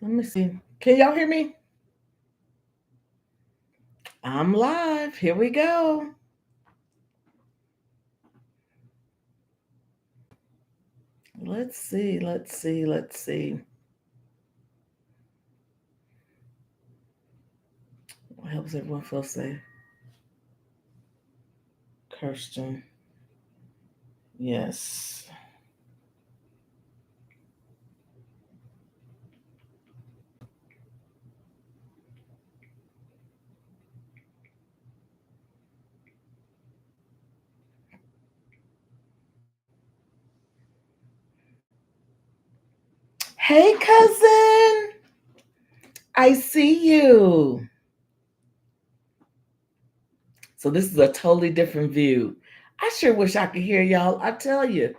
Let me see. Can y'all hear me? I'm live. Here we go. Let's see. Let's see. Let's see. What helps everyone feel safe? Kirsten. Yes. Hey, cousin. I see you. So this is a totally different view. I sure wish I could hear y'all. I tell you.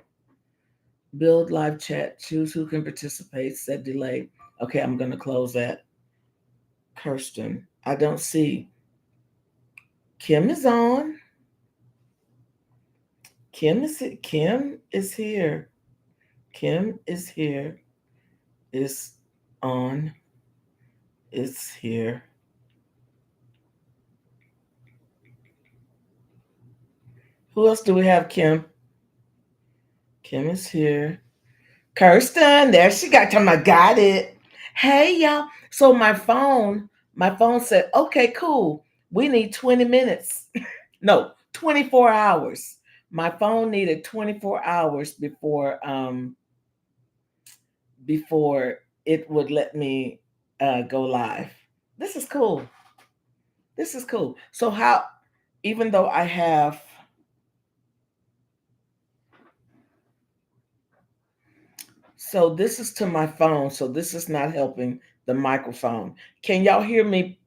Build live chat. Choose who can participate. Set delay. Okay, I'm going to close that. Kirsten. I don't see. Kim is on. Kim is here. Kim is here. Is on. Is here. Who else do we have, Kim? Kim is here. Kirsten, there she got time. I got it. Hey y'all. So my phone said, okay, cool. We need 20 minutes. No, 24 hours. My phone needed 24 hours before it would let me go live. This is cool. This is cool. So how, even though I have, so this is to my phone, so this is not helping the microphone. Can y'all hear me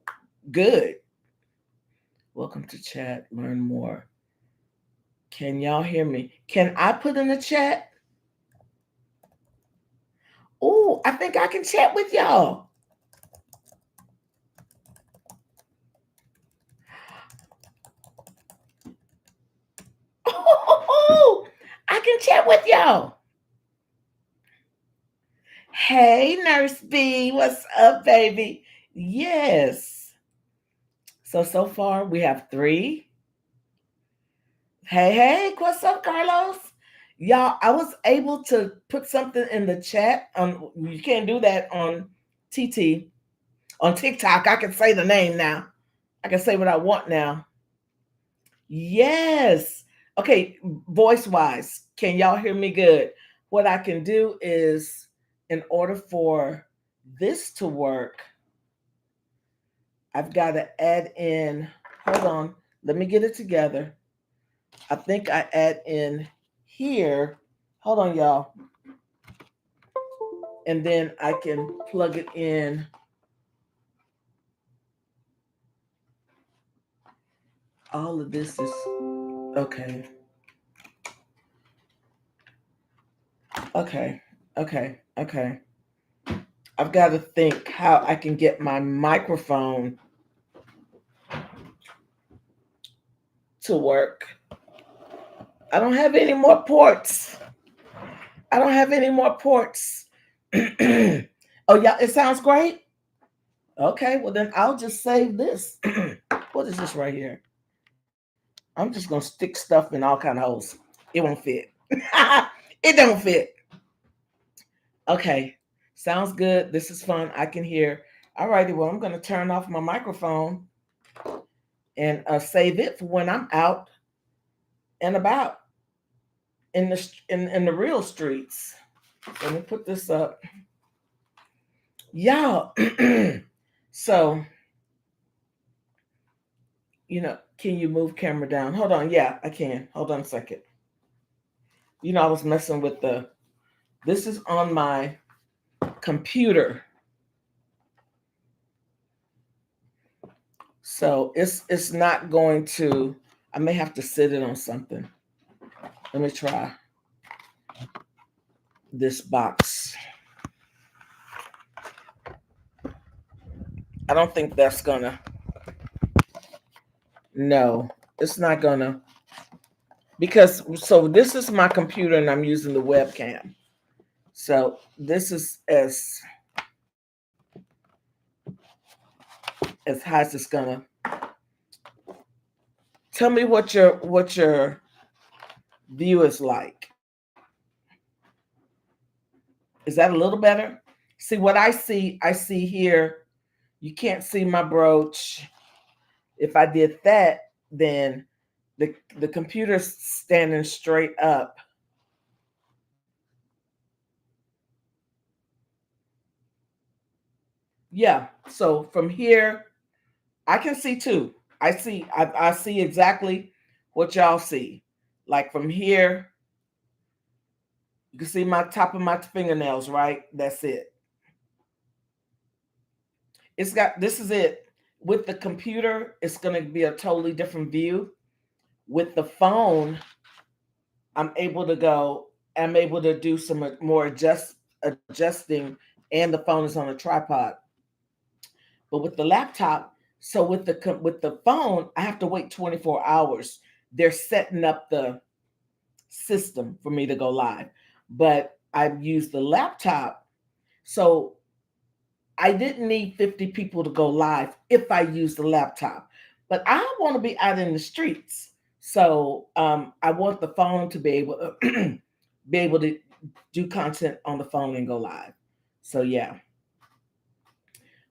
good? Welcome to chat, learn more. Can y'all hear me? Can I put in the chat? Oh, I think I can chat with y'all. Oh, I can chat with y'all. Hey, Nurse B, what's up, baby? Yes. So far we have 3. Hey, what's up, Carlos? Y'all, I was able to put something in the chat. You can't do that on TT. On TikTok, I can say the name now. I can say what I want now. Yes. Okay, voice wise, can y'all hear me good? What I can do is, in order for this to work, I've got to add in, hold on, let me get it together. I think I add in here, hold on, y'all. And then I can plug it in. All of this is okay. Okay. Okay. Okay. I've got to think how I can get my microphone to work. I don't have any more ports. I don't have any more ports. Oh, yeah, it sounds great. Okay, well, then I'll just save this. What is this right here? I'm just going to stick stuff in all kind of holes. It won't fit. It don't fit. Okay, sounds good. This is fun. I can hear. All righty, well, I'm going to turn off my microphone and save it for when I'm out and about in the real streets. Let me put this up. Y'all, so, can you move camera down? Hold on. Yeah, I can. Hold on a second. I was messing with this is on my computer. So it's not going to, I may have to sit it on something. Let me try this box. I don't think that's gonna, no, it's not gonna, because, so this is my computer and I'm using the webcam. So this is as as high as it's gonna. Tell me what your view is like. Is that a little better? See what I see here. You can't see my brooch. If I did that, then the computer's standing straight up. Yeah. So from here, I can see too. I see exactly what y'all see. Like from here, you can see my top of my fingernails, right? That's it. It's got this is it. With the computer, it's gonna be a totally different view. With the phone, I'm able to do some more adjusting, and the phone is on a tripod. But with the laptop, so with the phone, I have to wait 24 hours. They're setting up the system for me to go live. But I've used the laptop, so I didn't need 50 people to go live if I use the laptop. But I want to be out in the streets. So I want the phone to be able to be able to do content on the phone and go live. So yeah.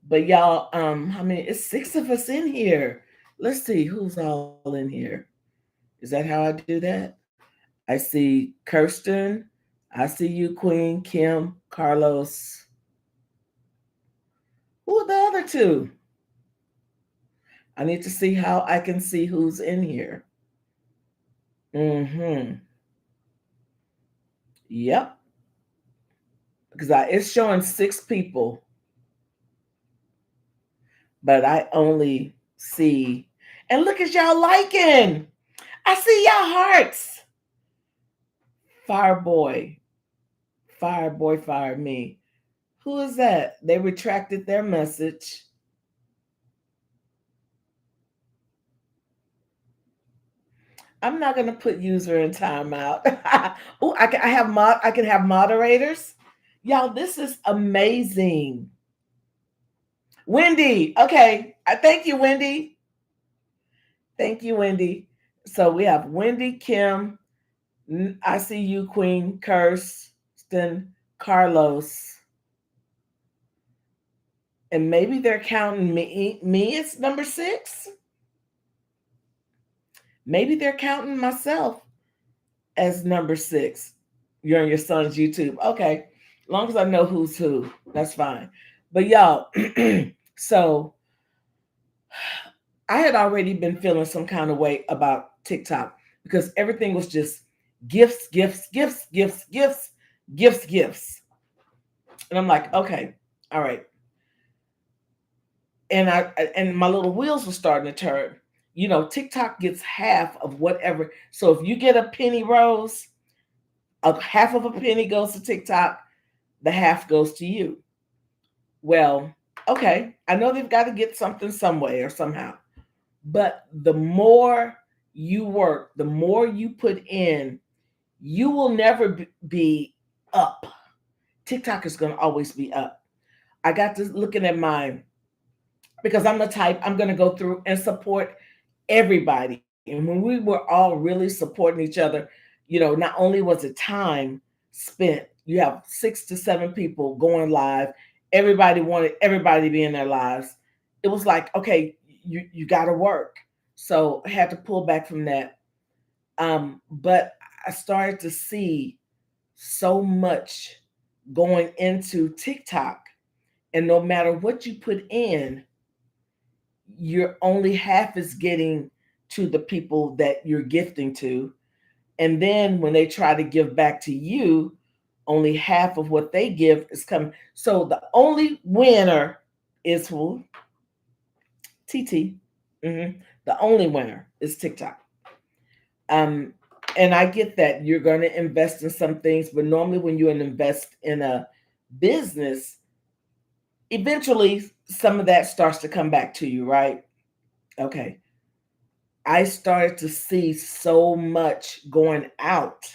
But y'all, how many? It's six of us in here. Let's see who's all in here. Is that how I do that? I see Kirsten. I see you, Queen, Kim, Carlos. Who are the other two? I need to see how I can see who's in here. Mm-hmm. Yep. Because it's showing six people, but I only see. And look at y'all liking. I see y'all hearts. Fireboy. Fireboy fired me. Who is that? They retracted their message. I'm not gonna put user in timeout. Oh, I can have moderators. Y'all, this is amazing. Wendy. Okay. Thank you, Wendy. Thank you, Wendy. So we have Wendy, Kim, I see you, Queen, Kirsten, Carlos. And maybe they're counting me as number six. Maybe they're counting myself as number six. You're on your son's YouTube. Okay. As long as I know who's who, that's fine. But y'all, so I had already been feeling some kind of way about TikTok because everything was just gifts, gifts, gifts, gifts, gifts, gifts, gifts. And I'm like, okay, all right. And my little wheels were starting to turn. You know, TikTok gets half of whatever. So if you get a penny rose, a half of a penny goes to TikTok, the half goes to you. Well, okay, I know they've got to get something some way or somehow. But the more you work, the more you put in, you will never be up. TikTok is going to always be up. I got to looking at mine because I'm the type, I'm going to go through and support everybody. And when we were all really supporting each other, you know, not only was it time spent, you have 6 to 7 people going live. Everybody wanted everybody to be in their lives. It was like, okay, you got to work. So I had to pull back from that. But I started to see so much going into TikTok. And no matter what you put in, you're only half as getting to the people that you're gifting to. And then when they try to give back to you, only half of what they give is coming. So the only winner is who? TT. The only winner is TikTok. Um, and I get that you're going to invest in some things, but normally when you invest in a business, eventually some of that starts to come back to you, right? Okay. I started to see so much going out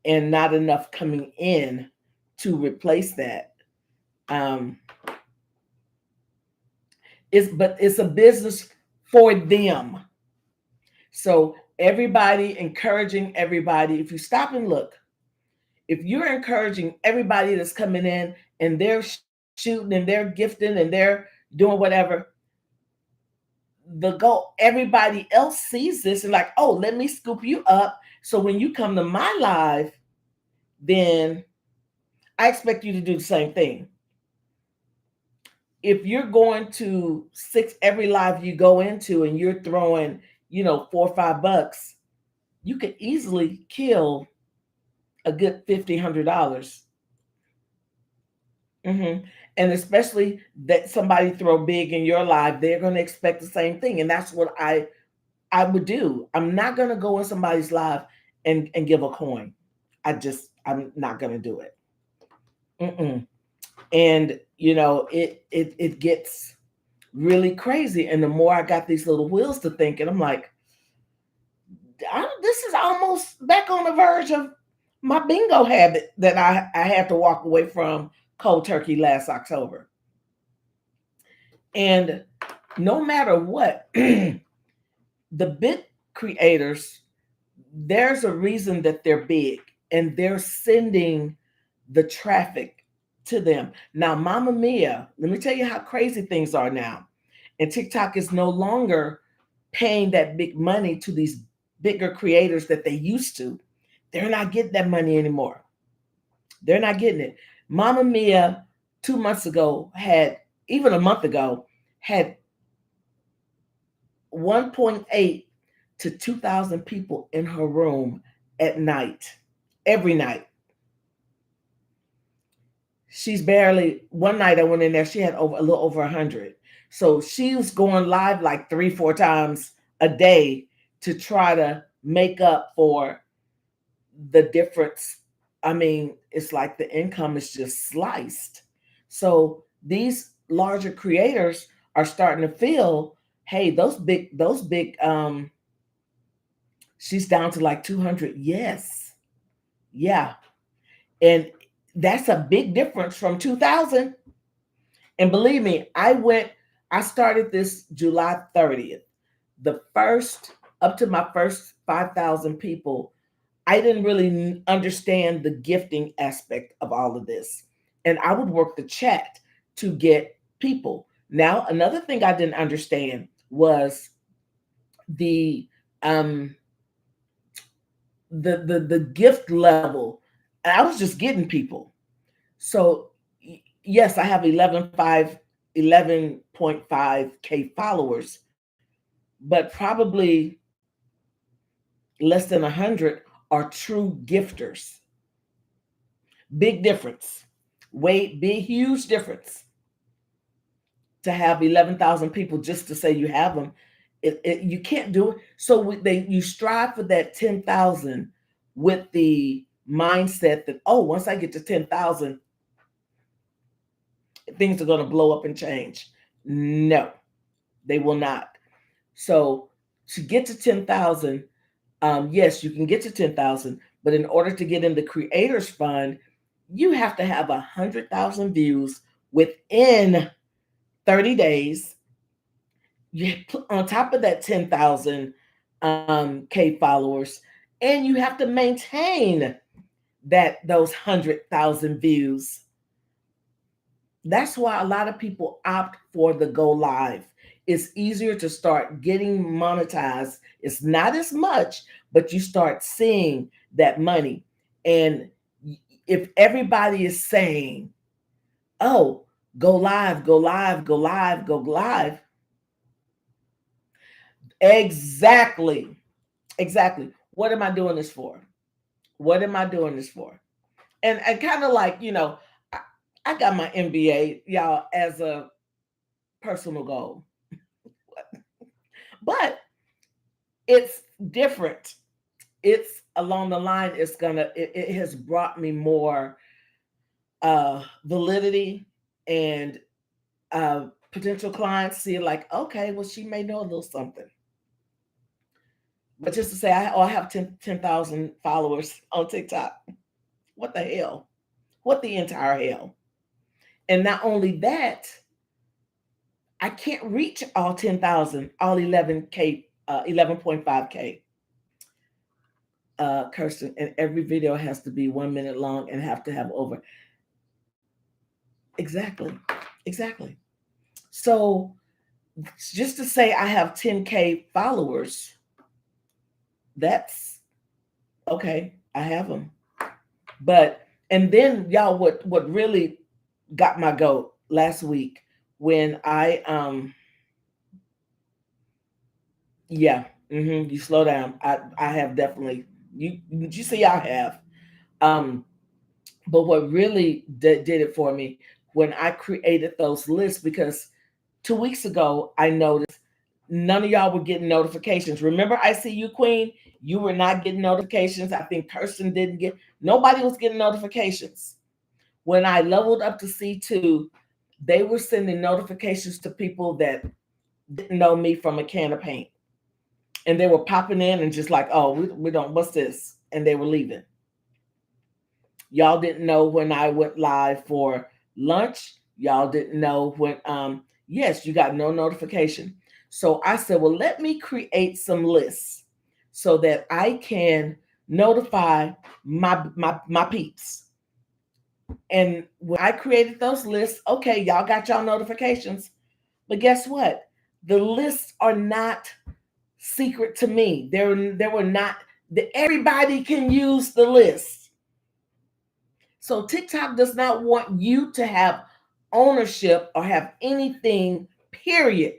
and not enough coming in to replace that. Um, But it's a business for them. So everybody encouraging everybody. If you stop and look, if you're encouraging everybody that's coming in and they're shooting and they're gifting and they're doing whatever, the goal, everybody else sees this and like, oh, let me scoop you up. So when you come to my live, then I expect you to do the same thing. If you're going to every live you go into and you're throwing, $4 or $5, you could easily kill a good $1,500. Mm-hmm. And especially that somebody throw big in your life, they're going to expect the same thing. And that's what I would do. I'm not going to go in somebody's life and give a coin. I'm not going to do it. Mm-mm. And it gets really crazy. And the more I got these little wheels to think, and I'm like, this is almost back on the verge of my bingo habit that I had to walk away from cold turkey last October. And no matter what, the big creators, there's a reason that they're big and they're sending the traffic to them. Now, Mama Mia, let me tell you how crazy things are now. And TikTok is no longer paying that big money to these bigger creators that they used to. They're not getting that money anymore. They're not getting it. Mama Mia 2 months ago even a month ago, had 1.8 to 2,000 people in her room at night, every night. One night I went in there, she had a little over 100. So she was going live like 3-4 times a day to try to make up for the difference. I mean, it's like the income is just sliced. So these larger creators are starting to feel, hey, those big, she's down to like 200. Yes. Yeah. And that's a big difference from 2000. And believe me, I started this July 30th. Up to my first 5,000 people, I didn't really understand the gifting aspect of all of this. And I would work the chat to get people. Now, another thing I didn't understand was the the gift level. I was just getting people. So yes, I have 11.5K followers, but probably less than 100 are true gifters. Big difference. Big, huge difference. To have 11,000 people just to say you have them, you can't do it. So you strive for that 10,000 with the mindset that, oh, once I get to 10,000, things are going to blow up and change. No, they will not. So to get to 10,000, yes, you can get to 10,000, but in order to get in the Creators Fund, you have to have 100,000 views within 30 days. You put on top of that 10,000 K followers, and you have to maintain those 100,000 views. That's why a lot of people opt for the go live. It's easier to start getting monetized. It's not as much, but you start seeing that money. And if everybody is saying, oh, go live, go live, go live, go live. Exactly. What am I doing this for? What am I doing this for? And kind of like, I got my MBA, y'all, as a personal goal. But it's different. It's along the line, it has brought me more validity, and potential clients see it like, okay, well, she may know a little something. But just to say, I have 10,000 followers on TikTok. What the hell? What the entire hell? And not only that, I can't reach all 10,000, all 11K, 11.5K. Kirsten, and every video has to be 1 minute long and have to have over. Exactly. Exactly. So just to say I have 10K followers, that's okay. I have them. But, and then y'all, what really got my goat last week when yeah, you slow down. I have definitely, you see I have. Um, but what really did it for me when I created those lists, because 2 weeks ago I noticed none of y'all were getting notifications. Remember, I see you, Queen. You were not getting notifications. I think Kirsten didn't get. Nobody was getting notifications. When I leveled up to C2, they were sending notifications to people that didn't know me from a can of paint. And they were popping in and just like, oh, we don't, what's this? And they were leaving. Y'all didn't know when I went live for lunch. Y'all didn't know when, yes, you got no notification. So I said, well, let me create some lists so that I can notify my peeps. And when I created those lists, okay, y'all got y'all notifications. But guess what? The lists are not secret to me. There were not, everybody can use the list. So TikTok does not want you to have ownership or have anything, period.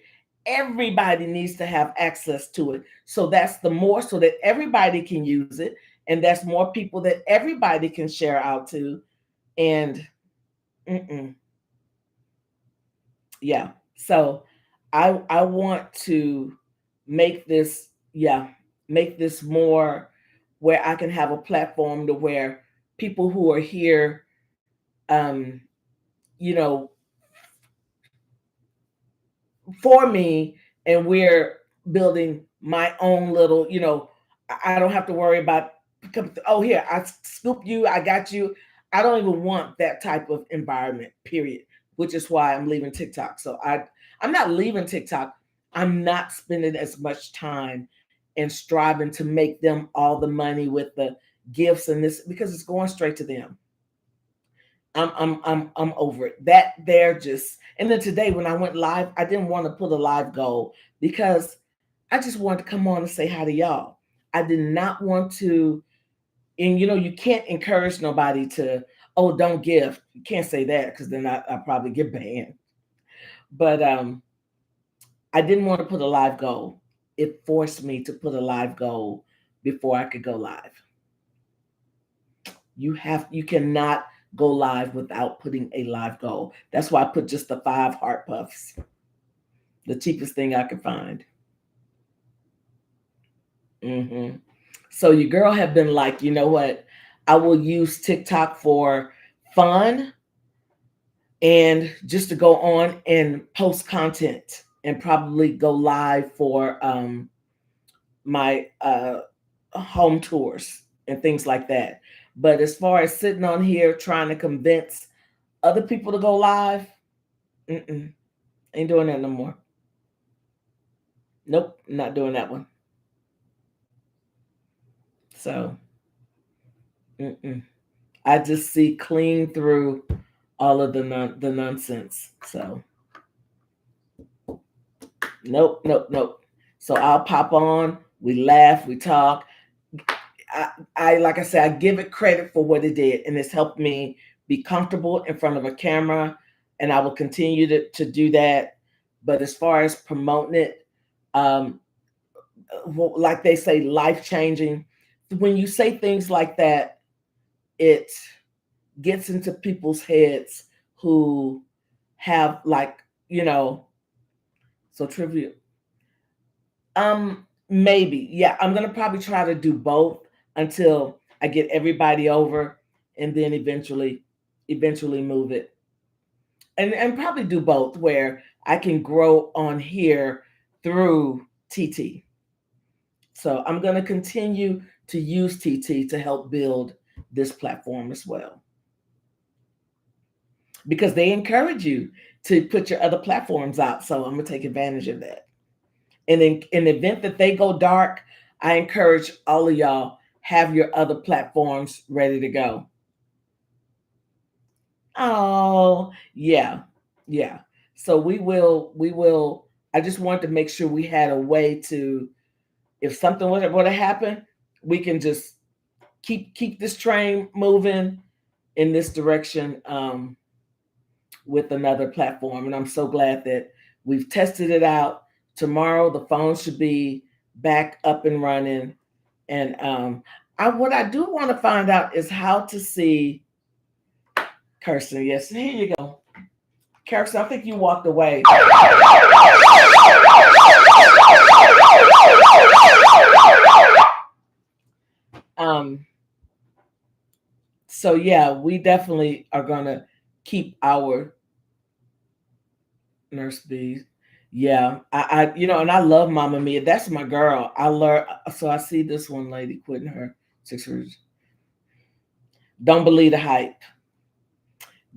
Everybody needs to have access to it. So that's the more, so that everybody can use it. And that's more people that everybody can share out to. And yeah. So I want to make this, make this more where I can have a platform to where people who are here, you know, for me, and we're building my own little, I don't have to worry about, oh, here, I scoop you, I got you. I don't even want that type of environment, period, which is why I'm leaving TikTok. So I'm not leaving TikTok. I'm not spending as much time and striving to make them all the money with the gifts and this, because it's going straight to them. I'm over it. That they're just, and then today when I went live, I didn't want to put a live goal because I just wanted to come on and say hi to y'all. I did not want to, and you can't encourage nobody to, oh, don't give. You can't say that because then I'll probably get banned. But I didn't want to put a live goal. It forced me to put a live goal before I could go live. You cannot go live without putting a live goal. That's why I put just the 5 heart puffs, the cheapest thing I could find. So your girl have been like, you know what? I will use TikTok for fun and just to go on and post content and probably go live for my home tours and things like that. But as far as sitting on here trying to convince other people to go live, ain't doing that no more. Nope, not doing that one. So, I just see clean through all of the nonsense. So, nope. So I'll pop on. We laugh, we talk. I like I said, I give it credit for what it did, and it's helped me be comfortable in front of a camera, and I will continue to do that. But as far as promoting it, like they say, life changing. When you say things like that, it gets into people's heads who have like, so trivia. Maybe. Yeah, I'm gonna probably try to do both until I get everybody over and then eventually move it. And probably do both where I can grow on here through TT. So I'm gonna continue to use TT to help build this platform as well. because they encourage you to put your other platforms out. So I'm gonna take advantage of that. And in the event that they go dark, I encourage all of y'all have your other platforms ready to go. Oh, yeah. Yeah. So we will I just wanted to make sure we had a way to, if something would have happened, we can just keep this train moving in this direction, with another platform. And I'm so glad that we've tested it out. Tomorrow the phone should be back up and running. And what I do want to find out is how to see Kirsten. Yes, here you go. Kirsten, I think you walked away. Um, so yeah, we definitely are gonna keep our nurse bees. Yeah, and I love Mama Mia. That's my girl. I learned. So I see this one lady quitting her 6 years. Don't believe the hype.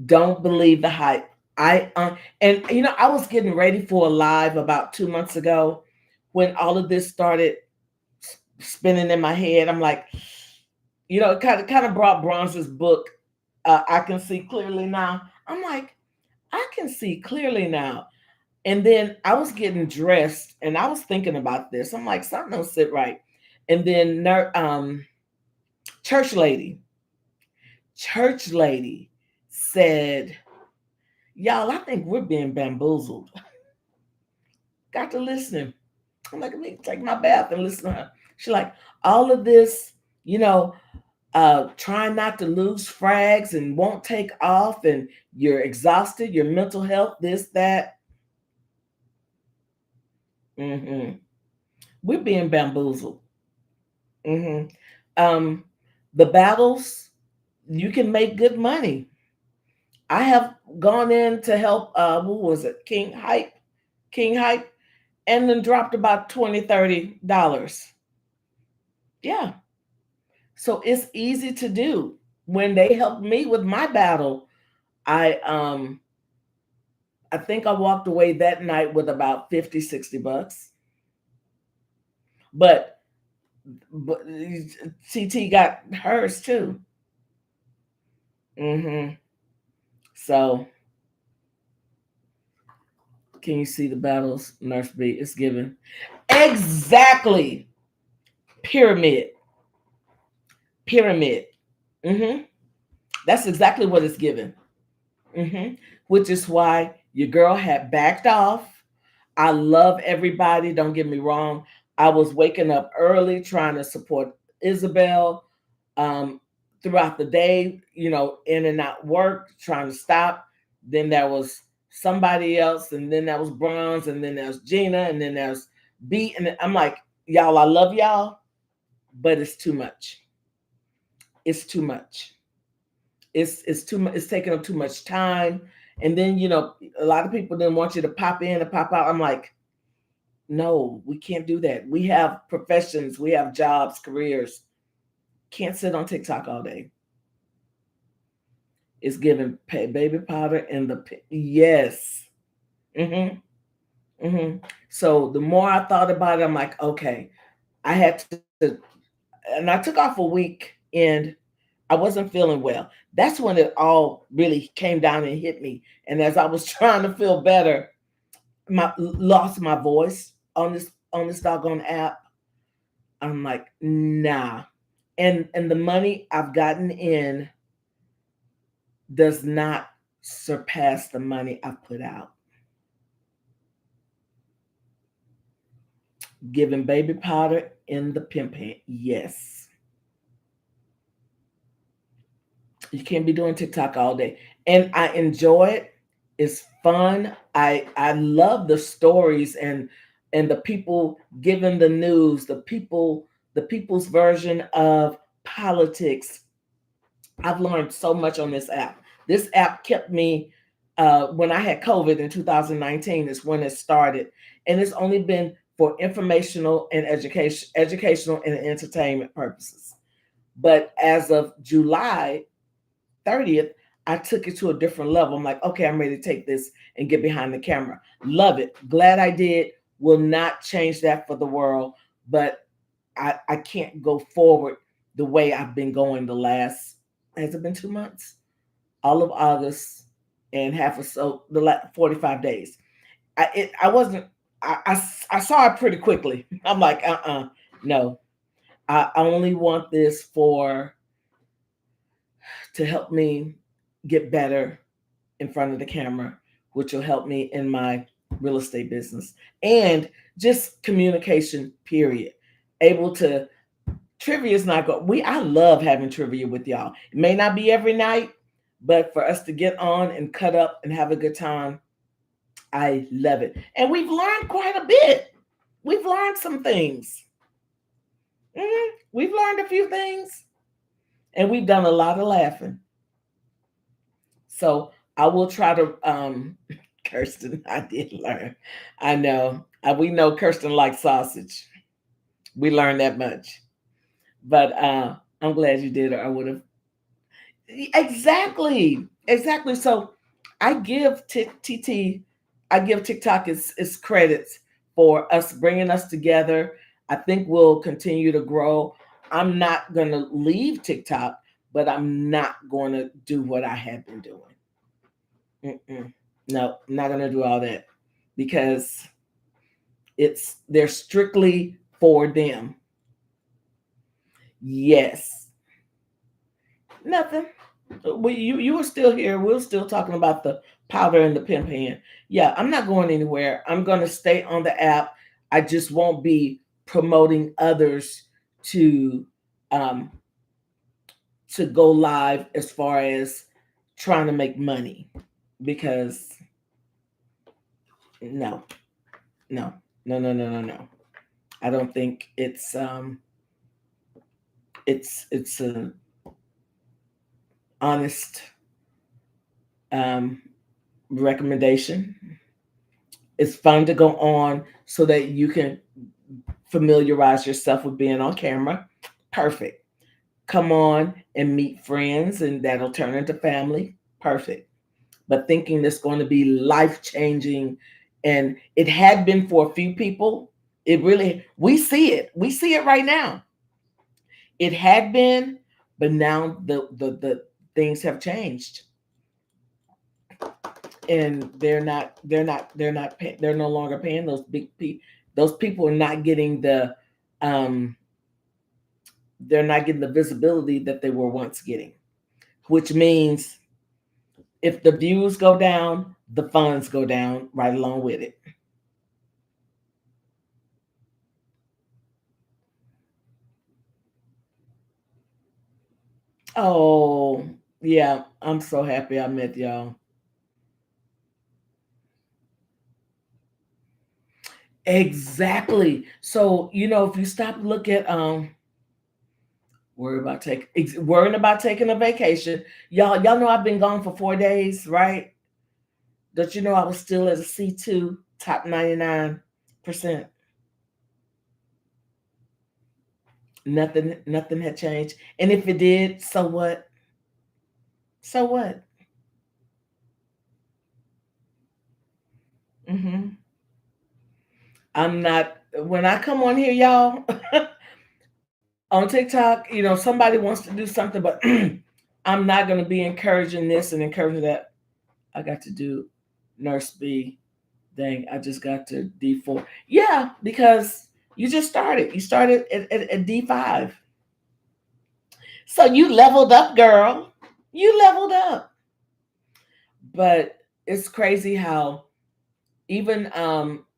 Don't believe the hype. And I was getting ready for a live about 2 months ago when all of this started spinning in my head. I'm like, it kind of brought Bronze's book. I Can See Clearly Now. I'm like, I can see clearly now. And then I was getting dressed and I was thinking about this. I'm like, something don't sit right. And then church lady said, y'all, I think we're being bamboozled. Got to listen. I'm like, let me take my bath and listen to her. She's like, all of this, trying not to lose frags and won't take off, and you're exhausted, your mental health, this, that. Mm-hmm. We're being bamboozled. Mm-hmm. Um, the battles, you can make good money. I have gone in to help, who was it? King Hype, and then dropped about $20-$30. Yeah. So it's easy to do. When they helped me with my battle, I I think I walked away that night with about 50-$60. But TT got hers too. Mm-hmm. So can you see the battles, Nurse B? It's given. Exactly. Pyramid. Pyramid. Mm-hmm. That's exactly what it's given. Mm-hmm. Which is why your girl had backed off. I love everybody. Don't get me wrong. I was waking up early trying to support Isabel, um, throughout the day, in and out work, trying to stop. Then there was somebody else, and then there was Bronze, and then there's Gina, and then there's B. And I'm like, y'all, I love y'all, but it's too much. It's too much. It's too much. It's taking up too much time. And then a lot of people didn't want you to pop in and pop out. I'm like, no, we can't do that. We have professions, we have jobs, careers. Can't sit on TikTok all day. It's giving baby powder in the yes. Mm-hmm. Mm-hmm. So the more I thought about it, I'm like, okay, I had to, and I took off a week, and I wasn't feeling well. That's when it all really came down and hit me. And as I was trying to feel better, lost my voice on this doggone app. I'm like, nah. And the money I've gotten in does not surpass the money I've put out. Giving baby powder in the pimp hand. Yes. You can't be doing TikTok all day. And I enjoy it. It's fun. I love the stories and the people giving the news, the people's version of politics. I've learned so much on this app. This app kept me, when I had COVID in 2019 is when it started. And it's only been for informational and educational and entertainment purposes. But as of July 30th, I took it to a different level. I'm like, okay, I'm ready to take this and get behind the camera. Love it. Glad I did. Will not change that for the world, but I can't go forward the way I've been going the last, has it been 2 months? All of August and half or so, the last 45 days. I wasn't, I saw it pretty quickly. I'm like, no. I only want this to help me get better in front of the camera, which will help me in my real estate business and just communication, period. Able to, trivia is not good. I love having trivia with y'all. It may not be every night, but for us to get on and cut up and have a good time, I love it. And we've learned quite a bit. We've learned some things. We've learned a few things, and we've done a lot of laughing. So I will try to, Kirsten, I did learn. I know. We know Kirsten likes sausage. We learned that much. But I'm glad you did, or I would have. Exactly. So I give I give TikTok its credits for us bringing us together. I think we'll continue to grow. I'm not going to leave TikTok, but I'm not going to do what I have been doing. No, I'm not going to do all that because they're strictly for them. Yes. Nothing. You were still here. We're still talking about the powder and the pen pan. Yeah, I'm not going anywhere. I'm going to stay on the app. I just won't be promoting others to um, to go live as far as trying to make money, because no, no, no. I don't think it's a honest recommendation. It's fun to go on so that you can familiarize yourself with being on camera. Perfect. Come on and meet friends, and that'll turn into family. Perfect. But thinking it's going to be life changing, and it had been for a few people. It really, we see it. We see it right now. It had been, but now the things have changed, and they're no longer paying those big people. Those people are not getting um they're not getting the visibility that they were once getting, which means if the views go down, the funds go down right along with it. Oh, yeah, I'm so happy I met y'all. Exactly. So, if you stop look at worrying about taking a vacation. Y'all know I've been gone for 4 days, right? Don't you know I was still at a C2, top 99%. Nothing had changed. And if it did, so what? So what? hmm I'm not, when I come on here, y'all, on TikTok, somebody wants to do something, but I'm not going to be encouraging this and encouraging that. I got to do Nurse B. Dang, I just got to D4. Yeah, because you just started. You started at D5. So you leveled up, girl. You leveled up. But it's crazy how even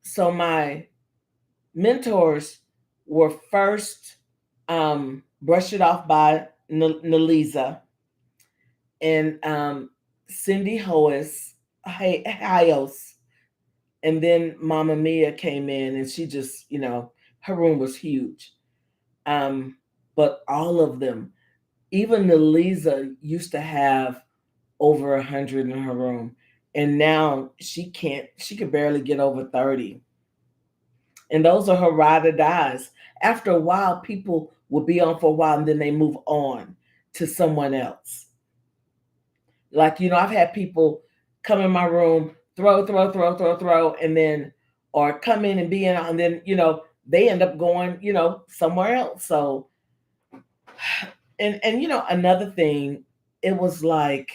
so my mentors were first brushed it off by Naliza and Cindy Hios, and then Mama Mia came in, and she just, her room was huge. But all of them, even Naliza used to have over 100 in her room, and now she can't. She could barely get over 30. And those are her ride or dies. After a while, people will be on for a while, and then they move on to someone else. Like, I've had people come in my room, throw, and then, or come in and be in, and then, they end up going, somewhere else. So, and another thing, it was like,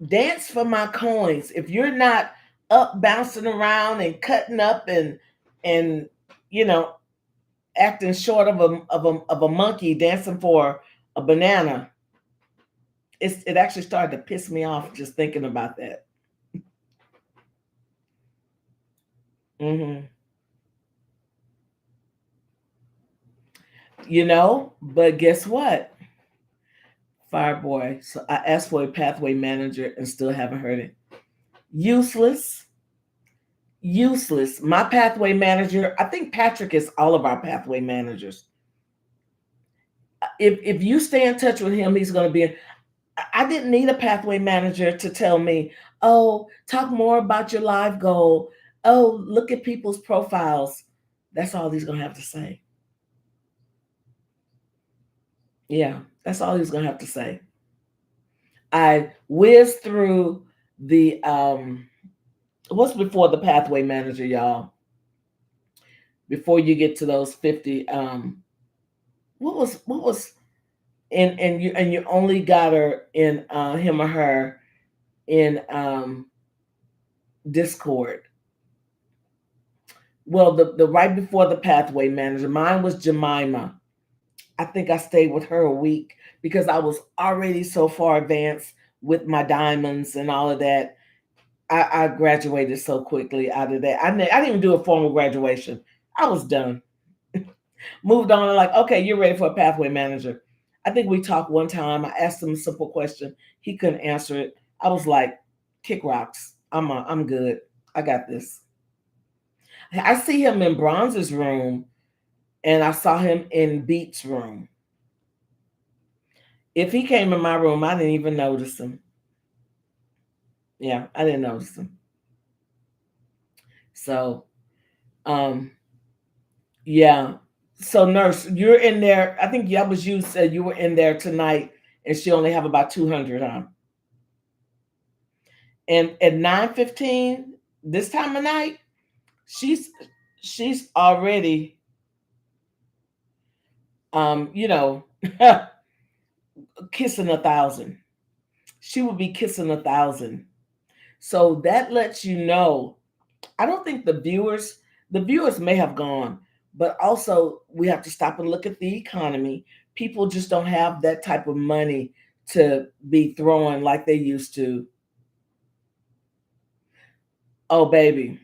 dance for my coins. If you're not up bouncing around and cutting up and you know acting short of a monkey dancing for a banana, it actually started to piss me off just thinking about that. hmm but guess what, Fireboy? So I asked for a pathway manager and still haven't heard it. Useless. Useless. My pathway manager, I think Patrick is all of our pathway managers. If you stay in touch with him, he's going to be. I didn't need a pathway manager to tell me, oh, talk more about your life goal. Oh, look at people's profiles. That's all he's going to have to say. Yeah, that's all he's going to have to say. I whizzed through the what's before the pathway manager, y'all? Before you get to those 50, what was and you only got her in him or her in Discord. Well, the right before the pathway manager, mine was Jemima. I think I stayed with her a week because I was already so far advanced with my diamonds and all of that. I graduated so quickly out of that. I didn't even do a formal graduation. I was done. Moved on and like, okay, you're ready for a pathway manager. I think we talked one time. I asked him a simple question. He couldn't answer it. I was like, kick rocks. I'm good. I got this. I see him in Bronze's room and I saw him in Beat's room. If he came in my room, I didn't even notice him. Yeah, I didn't notice him. So, um, yeah. So, nurse, you're in there. I think that was you said you were in there tonight, and she only have about 200 on. And at 9:15 this time of night, she's she's already you know kissing 1,000. She would be kissing 1,000. So that lets you know. I don't think the viewers may have gone, but also we have to stop and look at the economy. People just don't have that type of money to be throwing like they used to. Oh baby,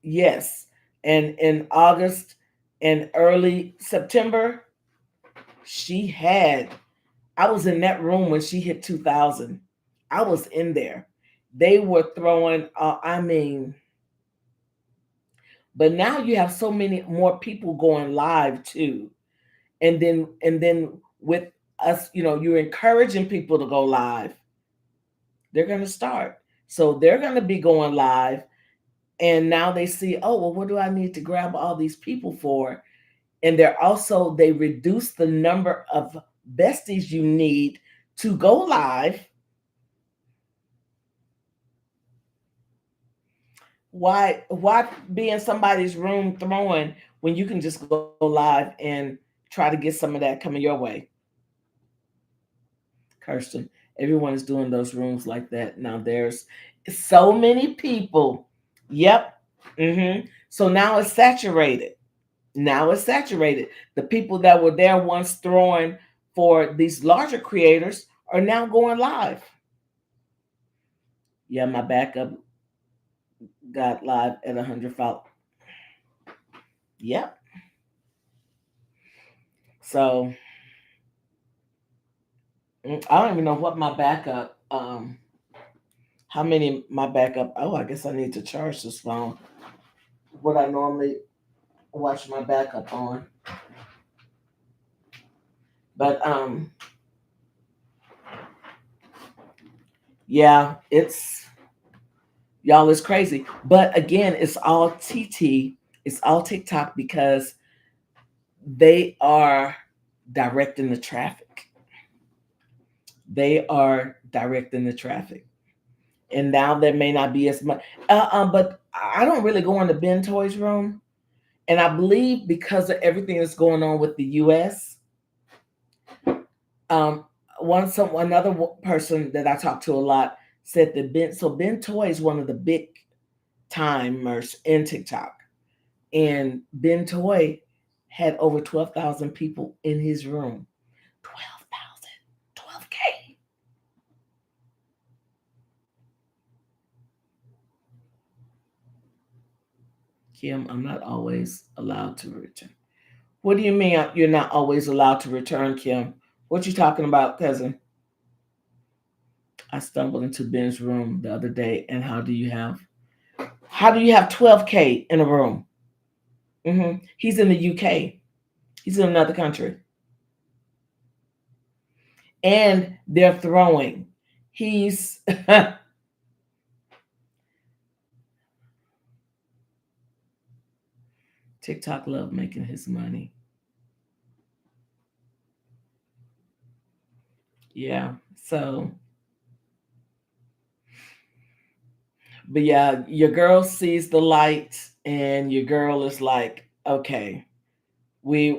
yes. And in August and early September, she had I was in that room when she hit 2,000. I was in there. They were throwing I mean, but now you have so many more people going live too. And then with us, you're encouraging people to go live. They're going to start. So they're going to be going live, and now they see, oh, well, what do I need to grab all these people for? And they reduce the number of besties you need to go live. Why be in somebody's room throwing when you can just go live and try to get some of that coming your way? Kirsten, everyone is doing those rooms like that now. There's so many people. Yep. So now it's saturated. Now it's saturated. The people that were there once throwing for these larger creators are now going live. Yeah, my backup got live at 100 followers. Yep. So I don't even know what my backup. How many my backup? Oh, I guess I need to charge this phone. What I normally watch my backup on. But yeah, it's y'all is crazy. But again, it's all TT, it's all TikTok because they are directing the traffic. they are directing the traffic. And now there may not be as much. But I don't really go into Ben Toy's room. And I believe because of everything that's going on with the U.S., um, another person that I talk to a lot said that Ben Toy is one of the big timers in TikTok, and Ben Toy had over 12,000 people in his room. 12,000, 12K. Kim, I'm not always allowed to return. What do you mean you're not always allowed to return, Kim? What you talking about, cousin? I stumbled into Ben's room the other day, and how do you have 12K in a room? He's in the UK. He's in another country. And they're throwing. He's TikTok love making his money. Yeah. So, but yeah, your girl sees the light, and your girl is like, okay, we're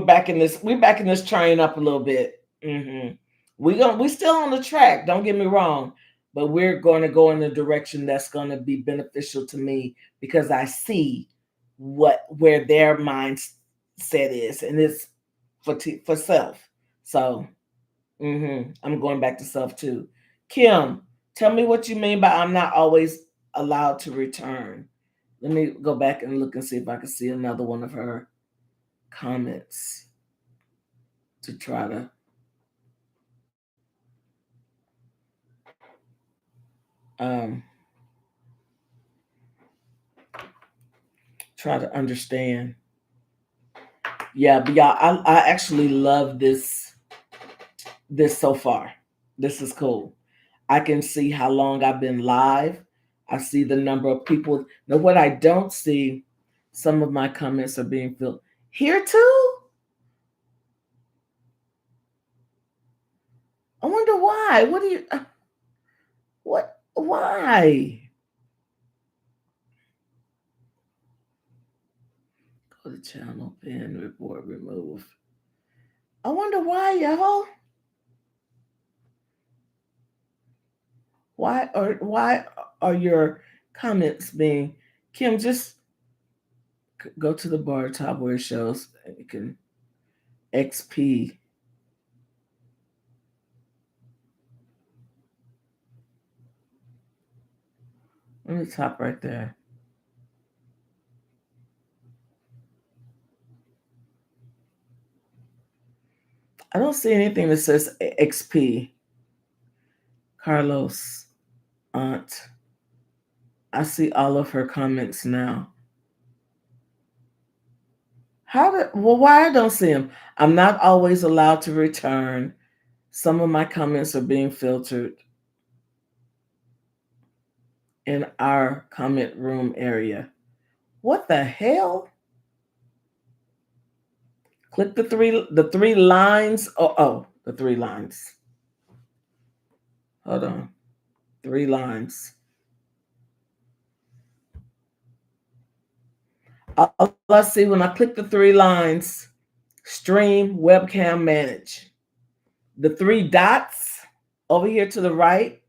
back in this. We're back in this train up a little bit. We still on the track. Don't get me wrong, but we're going to go in a direction that's going to be beneficial to me because I see where their mindset is, and it's for self. So I'm going back to self too. Kim, tell me what you mean by I'm not always allowed to return. Let me go back and look and see if I can see another one of her comments to um, try to understand. Yeah, but yeah, I actually love this so far. This is cool. I can see how long I've been live. I see the number of people. Now, what I don't see, some of my comments are being filled here too. I wonder why. What do you? What? Why? Go to channel, pin, report, remove. I wonder why, y'all. Why are your comments being? Kim, just go to the bar top where it shows. You can XP. On the top right there. I don't see anything that says XP. Carlos, aunt. I see all of her comments now. Why I don't see them? I'm not always allowed to return. Some of my comments are being filtered in our comment room area. What the hell? Click the three lines. The three lines. Hold on. 3 lines. All I see when I click the 3 lines, stream, webcam, manage. The 3 dots over here to the right.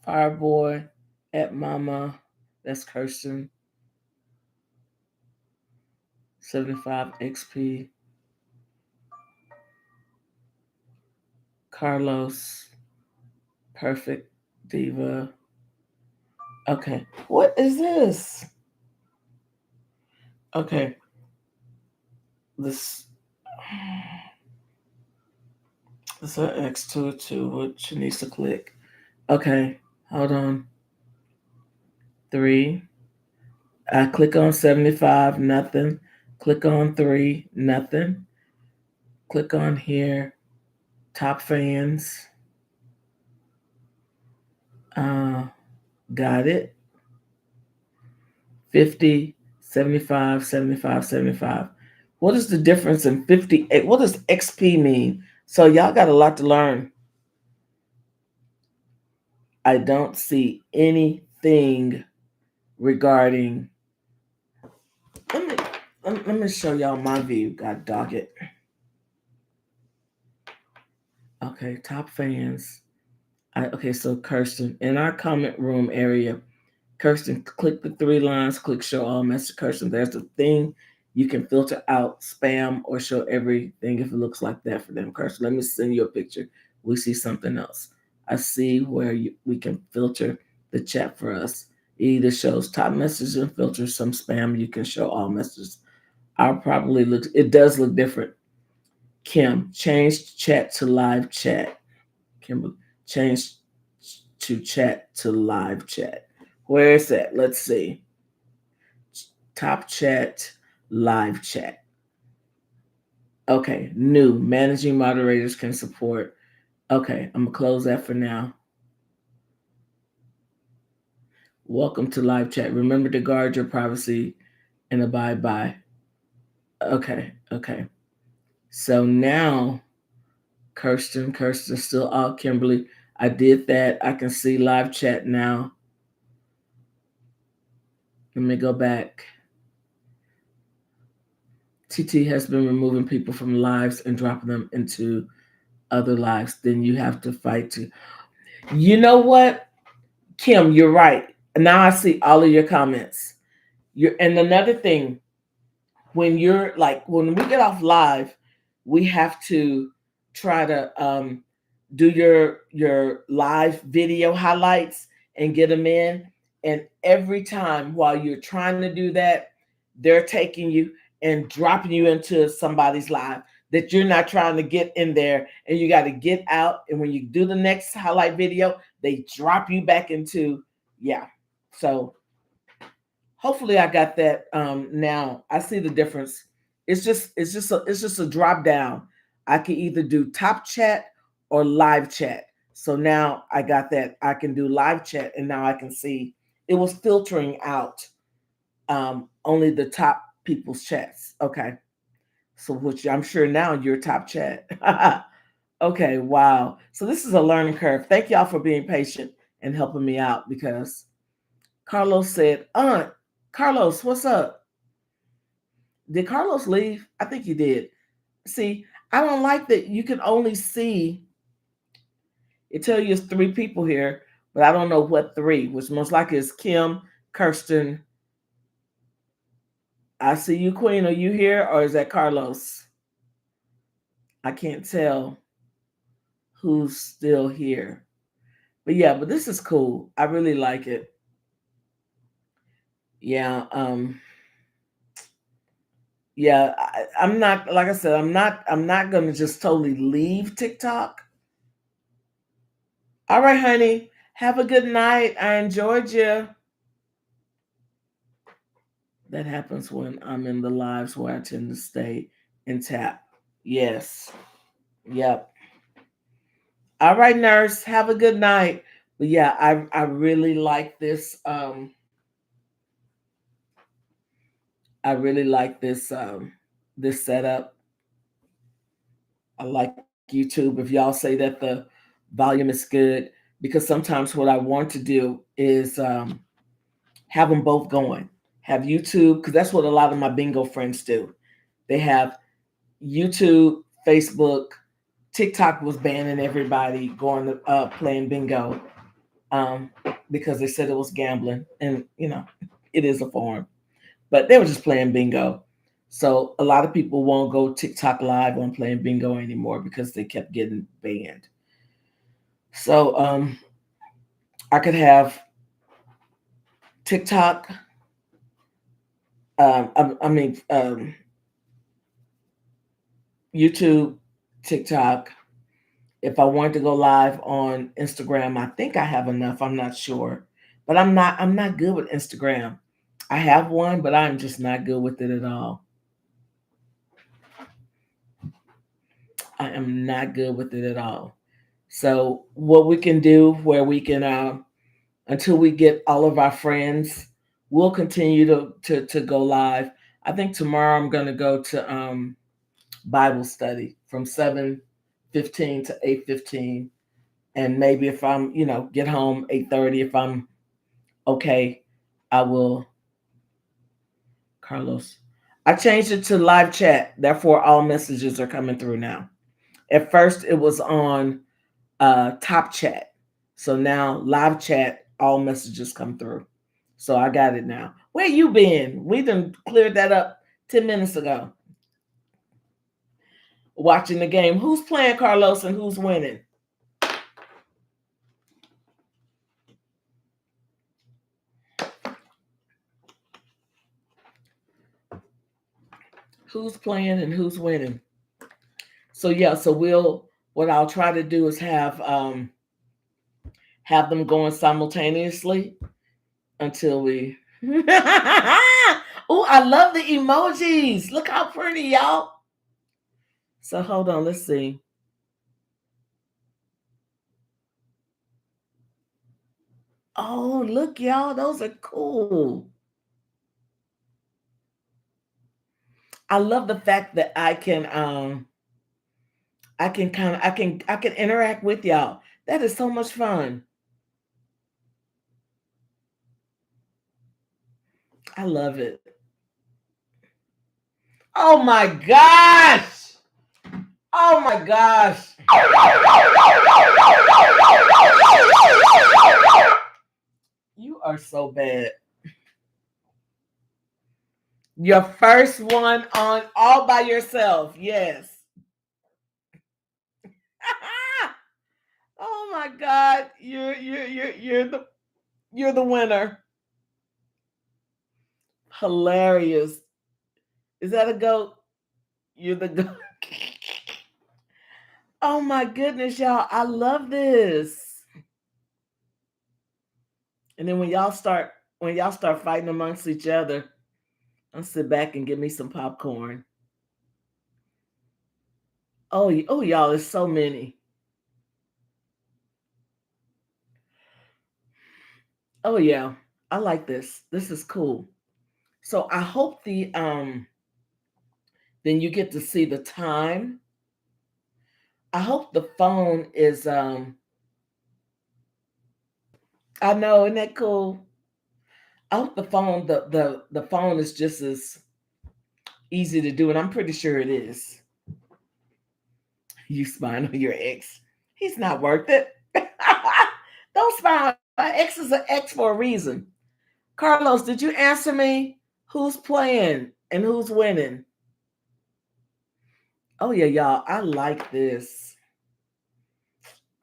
Fireboy at Mama. That's Kirsten. 75 XP. Carlos. Perfect Diva. Okay. What is this? Okay. This is an X22, what she needs to click. Okay. Hold on. 3. I click on 75, nothing. Click on 3, nothing. Click on here, top fans. Uh, got it. 50, 75, 75, 75. What is the difference in 58? What does XP mean? So y'all got a lot to learn. I don't see anything regarding. Let me let me show y'all my view. God dog it. Okay, top fans. Okay, so Kirsten in our comment room area. Kirsten, click the three lines, click show all message. Kirsten, there's the thing you can filter out spam or show everything if it looks like that for them. Kirsten, let me send you a picture. We see something else. I see where we can filter the chat for us. It either shows top messages and filters some spam. You can show all messages. I'll probably look, it does look different. Kim, change chat to live chat. Kimberly, change to chat to live chat. Where is that? Let's see. Top chat, live chat. Okay, new. Managing moderators can support. Okay, I'm going to close that for now. Welcome to live chat. Remember to guard your privacy and abide by. Okay. So now, Kirsten still out. Kimberly, I did that. I can see live chat now. Let me go back. TT has been removing people from lives and dropping them into other lives. Then you have to fight to. You know what, Kim? You're right. Now I see all of your comments. And another thing, when you're like when we get off live, we have to try to do your live video highlights and get them in. And every time while you're trying to do that, they're taking you and dropping you into somebody's live that you're not trying to get in there, and you got to get out. And when you do the next highlight video, they drop you back into, yeah. So hopefully I got that now. I see the difference. It's just a drop down. I can either do top chat or live chat. So now I got that. I can do live chat, and now I can see it was filtering out only the top people's chats. Okay. So which I'm sure now you're top chat. Okay, wow. So this is a learning curve. Thank y'all for being patient and helping me out, because Carlos said, Aunt, Carlos, what's up? Did Carlos leave? I think he did. See, I don't like that you can only see, it tell you it's three people here, but I don't know what three, which most likely is Kim, Kirsten. I see you, Queen. Are you here, or is that Carlos? I can't tell who's still here. But yeah, but this is cool. I really like it. Yeah, yeah, I'm not, like I said, I'm not gonna just totally leave TikTok. All right, honey. Have a good night. I enjoyed you. That happens when I'm in the lives where I tend to stay and tap. Yes. Yep. All right, nurse. Have a good night. But yeah, I really like this. I really like this setup. I like YouTube. If y'all say that the volume is good, because sometimes what I want to do is have them both going. Have YouTube, because that's what a lot of my bingo friends do. They have YouTube, Facebook, TikTok was banning everybody going to playing bingo um, because they said it was gambling, and it is a form, but they were just playing bingo. So a lot of people won't go TikTok live on playing bingo anymore because they kept getting banned. So I could have TikTok. I mean, YouTube, TikTok. If I wanted to go live on Instagram, I think I have enough. I'm not sure, but I'm not good with Instagram. I have one, but I'm just not good with it at all. I am not good with it at all. So what we can do, where we can until we get all of our friends. We'll continue to go live. I think tomorrow I'm going to go to Bible study from 7:15 to 8:15, and maybe if I'm get home 8:30, if I'm okay, I will. Carlos, I changed it to live chat. Therefore, all messages are coming through now. At first, it was on top chat. So now live chat, all messages come through. So I got it now. Where you been? We done cleared that up 10 minutes ago. Watching the game. Who's playing, Carlos, and who's winning? Who's playing and who's winning? So yeah, so what I'll try to do is have them going simultaneously until we Oh, I love the emojis. Look how pretty, y'all. So hold on, let's see. Oh, look, y'all, those are cool. I love the fact that I can I can interact with y'all. That is so much fun. I love it. Oh my gosh. Oh my gosh. You are so bad. Your first one on all by yourself. Yes. Oh my God. You're the winner. Hilarious. Is that a goat? You're the goat. Oh my goodness, y'all. I love this. And then when y'all start fighting amongst each other, I'll sit back and give me some popcorn. Oh, y'all, there's so many. Oh yeah, I like this. This is cool. So I hope then you get to see the time. I hope the phone is I know, isn't that cool? I hope the phone is just as easy to do, and I'm pretty sure it is. You spying on your ex. He's not worth it. Don't spy on my ex is an ex for a reason. Carlos, did you answer me? Who's playing and who's winning? Oh yeah, y'all. I like this.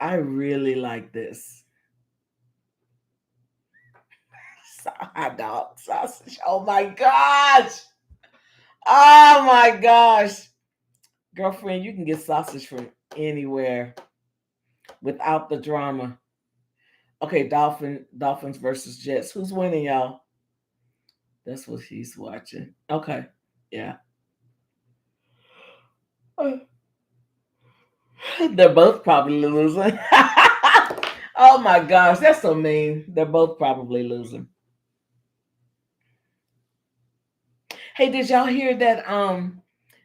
I really like this. Hot dog sausage. Oh my gosh. Oh my gosh. Girlfriend, you can get sausage from anywhere without the drama. Okay, Dolphins versus Jets. Who's winning, y'all? That's what he's watching. Okay. Yeah. They're both probably losing. Oh my gosh, that's so mean. They're both probably losing. Hey, did y'all hear that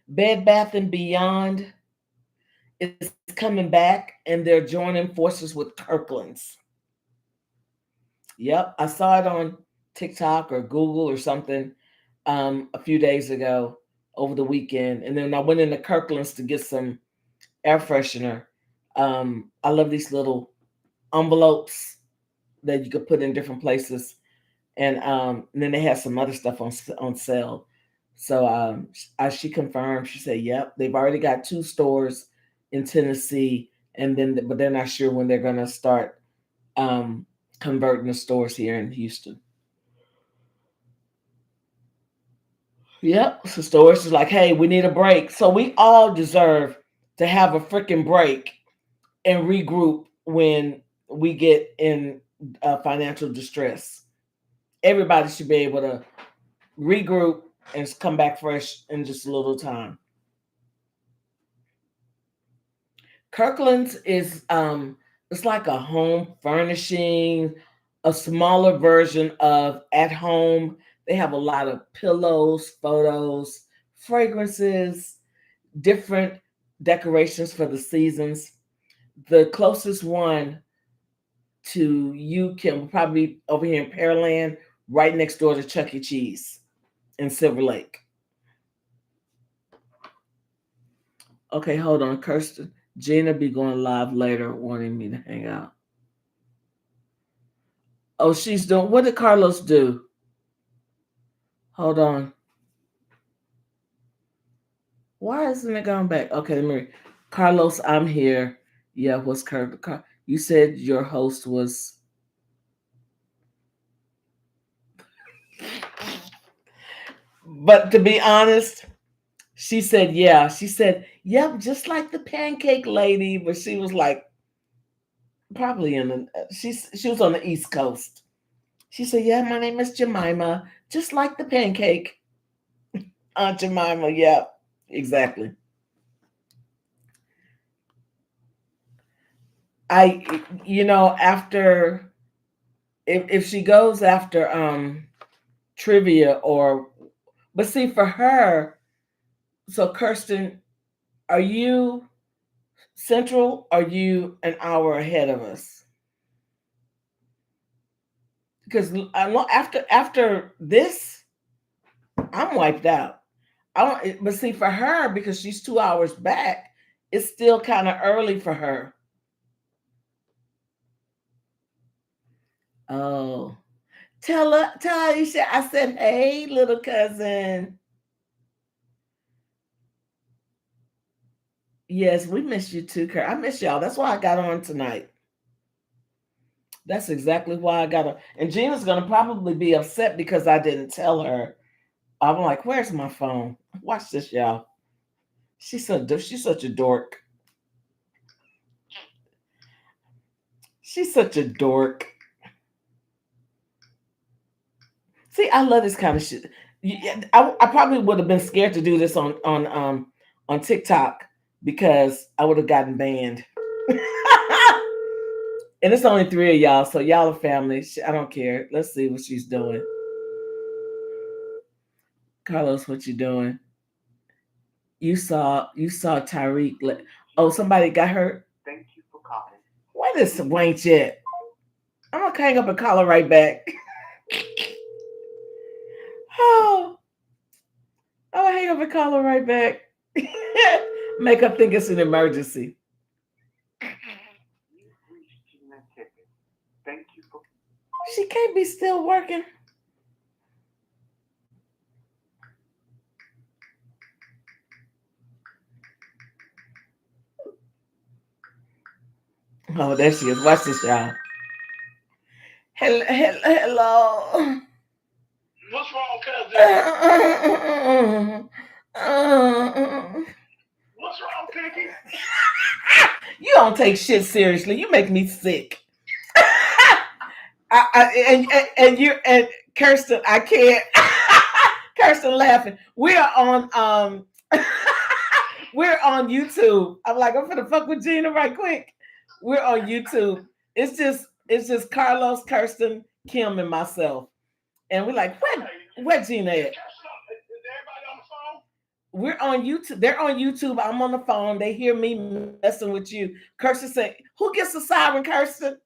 Bed Bath and Beyond is coming back and they're joining forces with Kirkland's? Yep, I saw it on TikTok or Google or something a few days ago over the weekend. And then I went into Kirkland's to get some air freshener. I love these little envelopes that you could put in different places. And then they had some other stuff on sale. So she confirmed. She said, "Yep, they've already got 2 stores in Tennessee, and then but they're not sure when they're going to start converting the stores here in Houston." Yep. So stores is like, "Hey, we need a break." So we all deserve to have a freaking break and regroup when we get in financial distress. Everybody should be able to regroup and come back fresh in just a little time. Kirkland's is it's like a home furnishing, a smaller version of at home. They have a lot of pillows, photos, fragrances, different decorations for the seasons. The closest one to you can probably be over here in Pearland, right next door to Chuck E. Cheese in Silver Lake. Okay, hold on, Kirsten. Gina be going live later, wanting me to hang out. Oh, she's doing. What did Carlos do? Hold on. Why isn't it going back? Okay, Mary. Carlos, I'm here. Yeah, what's you said your host was. But to be honest, she said, yeah. She said, yep, just like the pancake lady, but she was like probably in the she was on the East Coast. She said, yeah, my name is Jemima, just like the pancake. Aunt Jemima, yeah, exactly. After if she goes after trivia or but see for her, so Kirsten, are you central? Are you an hour ahead of us? Because after this, I'm wiped out. I don't. But see, for her, because she's 2 hours back, it's still kind of early for her. Oh, tell Aisha I said, hey, little cousin. Yes, we miss you too, Kurt. I miss y'all. That's why I got on tonight. That's exactly why I got on. And Gina's gonna probably be upset because I didn't tell her. I'm like, where's my phone? Watch this, y'all. She's such a dork. She's such a dork. See, I love this kind of shit. I probably would have been scared to do this on TikTok because I would have gotten banned. And it's only 3 of y'all, so y'all are family. I don't care. Let's see what she's doing. Carlos, what you doing? You saw Tyreek. Oh, somebody got hurt. Thank you for calling. What is Wayne yet? I'm gonna hang up and call her right back. Oh, I'll hang up and call her right back. Make her think it's an emergency. Thank you for. She can't be still working. Oh, there she is. Watch this, y'all. Hello. What's wrong, cousin? What's wrong, Pinky? You don't take shit seriously. You make me sick. And Kirsten, I can't. Kirsten laughing. We're on we're on YouTube. I'm like, I'm gonna fuck with Gina right quick. We're on YouTube. It's just Carlos, Kirsten, Kim, and myself. And we're like, where Gina at? We're on YouTube. They're on YouTube. I'm on the phone. They hear me messing with you. Kirsten said, who gets the siren, Kirsten?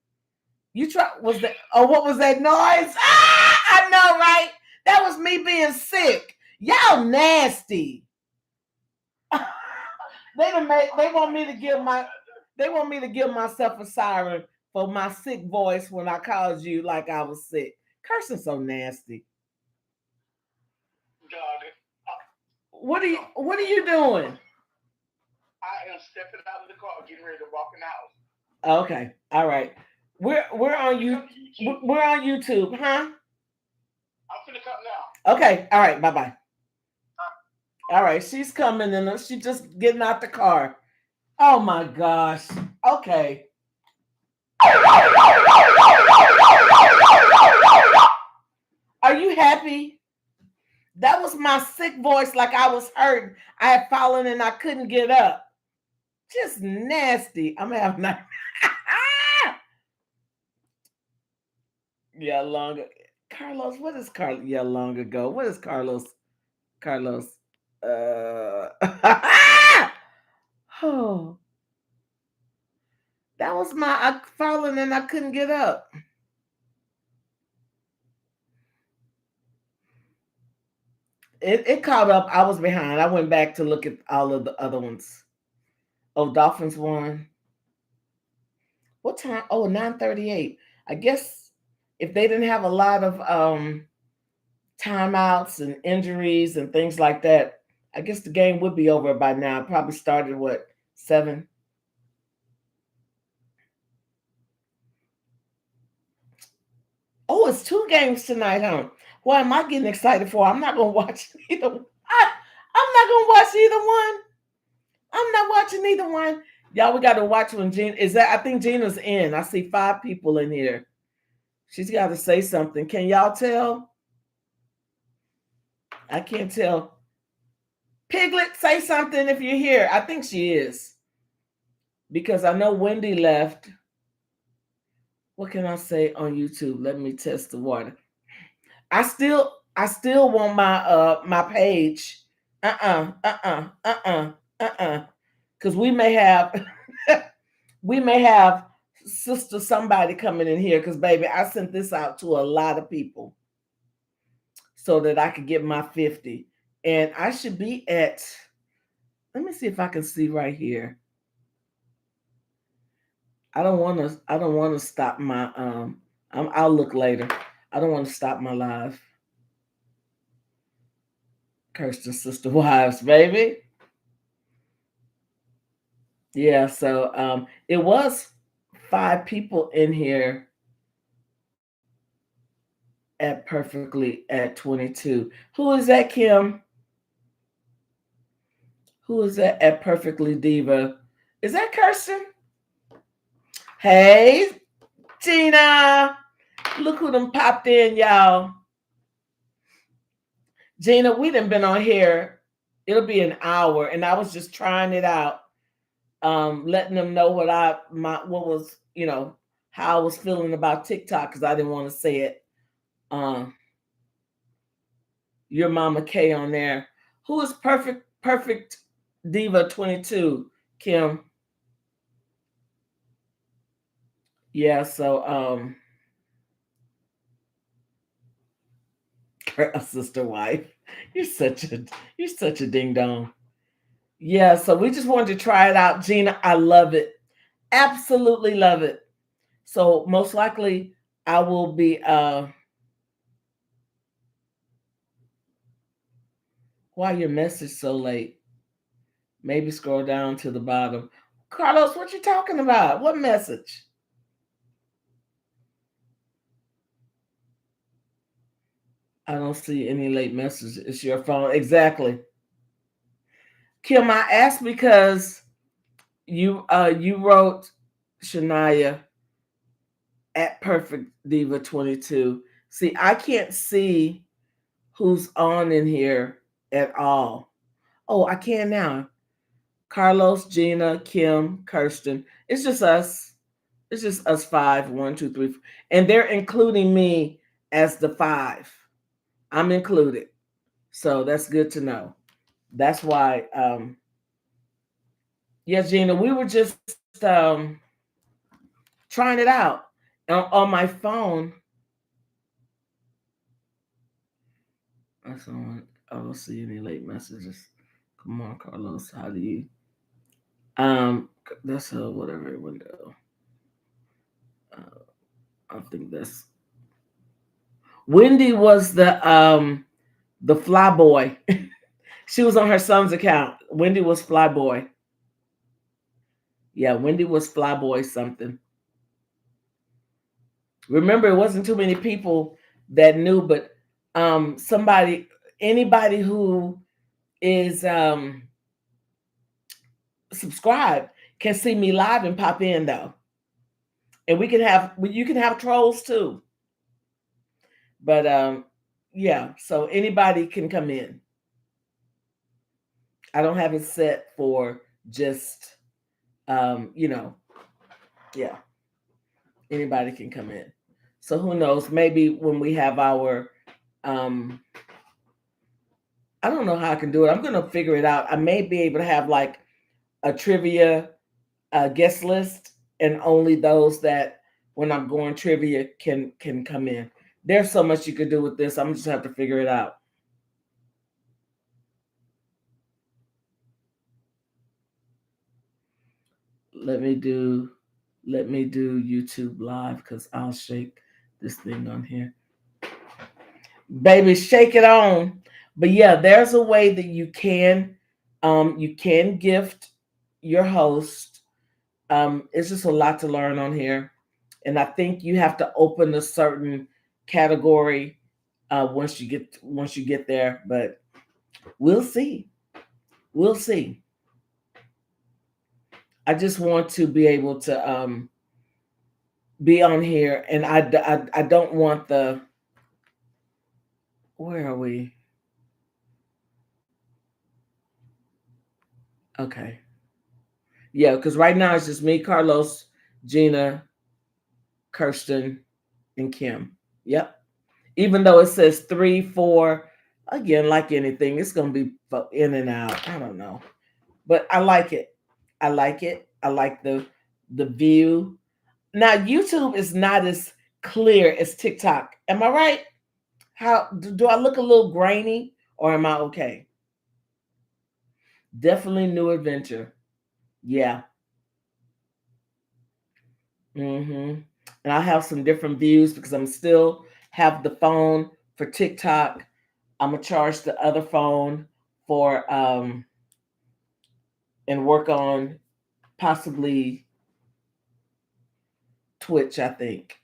You try was that what was that noise? I know, right? That was me being sick. Y'all nasty. They want me to give myself a siren for my sick voice when I called you like I was sick. Kirsten's so nasty. What are you doing? I am stepping out of the car, getting ready to walk in the house. Okay, all right. We're on you. We're on YouTube, huh? I'm finna come now. Okay, all right. Bye bye. All right, she's coming and she's just getting out the car. Oh my gosh. Okay. Are you happy? That was my sick voice, like I was hurt. I had fallen and I couldn't get up. Just nasty. I'm having Yeah, longer. Carlos, what is Carlos? Yeah, long ago. What is Carlos? Carlos. Uh, oh, that was my I fallen and I couldn't get up. It caught up. I was behind. I went back to look at all of the other ones. Oh, Dolphins won. What time? Oh, 9:38. I guess if they didn't have a lot of timeouts and injuries and things like that, I guess the game would be over by now. It probably started what, 7? Oh, it's 2 games tonight, huh? What am I getting excited for? I'm not gonna watch either. I'm not gonna watch either one. I'm not watching either one. Y'all, we got to watch when Gina is that. I think Gina's in. I see 5 people in here. She's got to say something. Can y'all tell? I can't tell. Piglet, say something if you're here. I think she is because I know Wendy left. What can I say on YouTube? Let me test the water. I still want my page. Because we may have sister somebody coming in here. Because baby, I sent this out to a lot of people so that I could get my 50, and I should be at. Let me see if I can see right here. I don't want to. I don't want to stop my. I'll look later. I don't want to stop my live. Kirsten Sister Wives, baby. Yeah, so it was 5 people in here at perfectly at 22. Who is that, Kim? Who is that at perfectly diva? Is that Kirsten? Hey, Gina. Look who done popped in, y'all. Gina, we done been on here. It'll be an hour, and I was just trying it out, letting them know what was, how I was feeling about TikTok because I didn't want to say it. Um, your mama K on there. Who is perfect diva 22? Kim. Yeah, so her sister wife. You're such a you're such a ding dong. Yeah, so we just wanted to try it out. Gina, I love it. Absolutely love it. So most likely I will be why your message so late? Maybe scroll down to the bottom. Carlos, what you talking about? What message? I don't see any late messages. It's your phone. Exactly. Kim, I asked because you wrote Shania at Perfect Diva 22. See, I can't see who's on in here at all. Oh, I can now. Carlos, Gina, Kim, Kirsten. It's just us. It's just us 5. 1, 2, 3, and they're including me as the 5. I'm included, so that's good to know. That's why. Yeah, Gina, we were just trying it out on my phone. I don't see any late messages. Come on, Carlos. How do you? That's a whatever window. Uh, I think that's Wendy was the fly boy. She was on her son's account. Wendy was fly boy. Yeah, Wendy was fly boy something. Remember, it wasn't too many people that knew, but anybody who is subscribed can see me live and pop in though, and you can have trolls too. But yeah, so anybody can come in. I don't have it set for just yeah, anybody can come in. So who knows? Maybe when we have our, um, I don't know how I can do it. I'm gonna figure it out. I may be able to have like a trivia guest list, and only those that when I'm going trivia can come in. There's so much you could do with this. I'm just have to figure it out. Let me do let me do YouTube live because I'll shake this thing on here. Baby, shake it on. But yeah, there's a way that you can gift your host. It's just a lot to learn on here. And I think you have to open a certain category once you get there. But we'll see. We'll see. I just want to be able to be on here, and I don't want the, where are we? Okay. Yeah, because right now it's just me, Carlos, Gina, Kirsten, and Kim. Yep. Even though it says three, four, again, like anything, it's gonna be in and out. I don't know, but I like it. I like it. I like the view. Now YouTube is not as clear as TikTok. Am I right? How do I look a little grainy, or am I okay? Definitely new adventure. Yeah. Mm-hmm. And I have some different views because I'm still have the phone for TikTok. I'm gonna charge the other phone for and work on possibly Twitch, I think.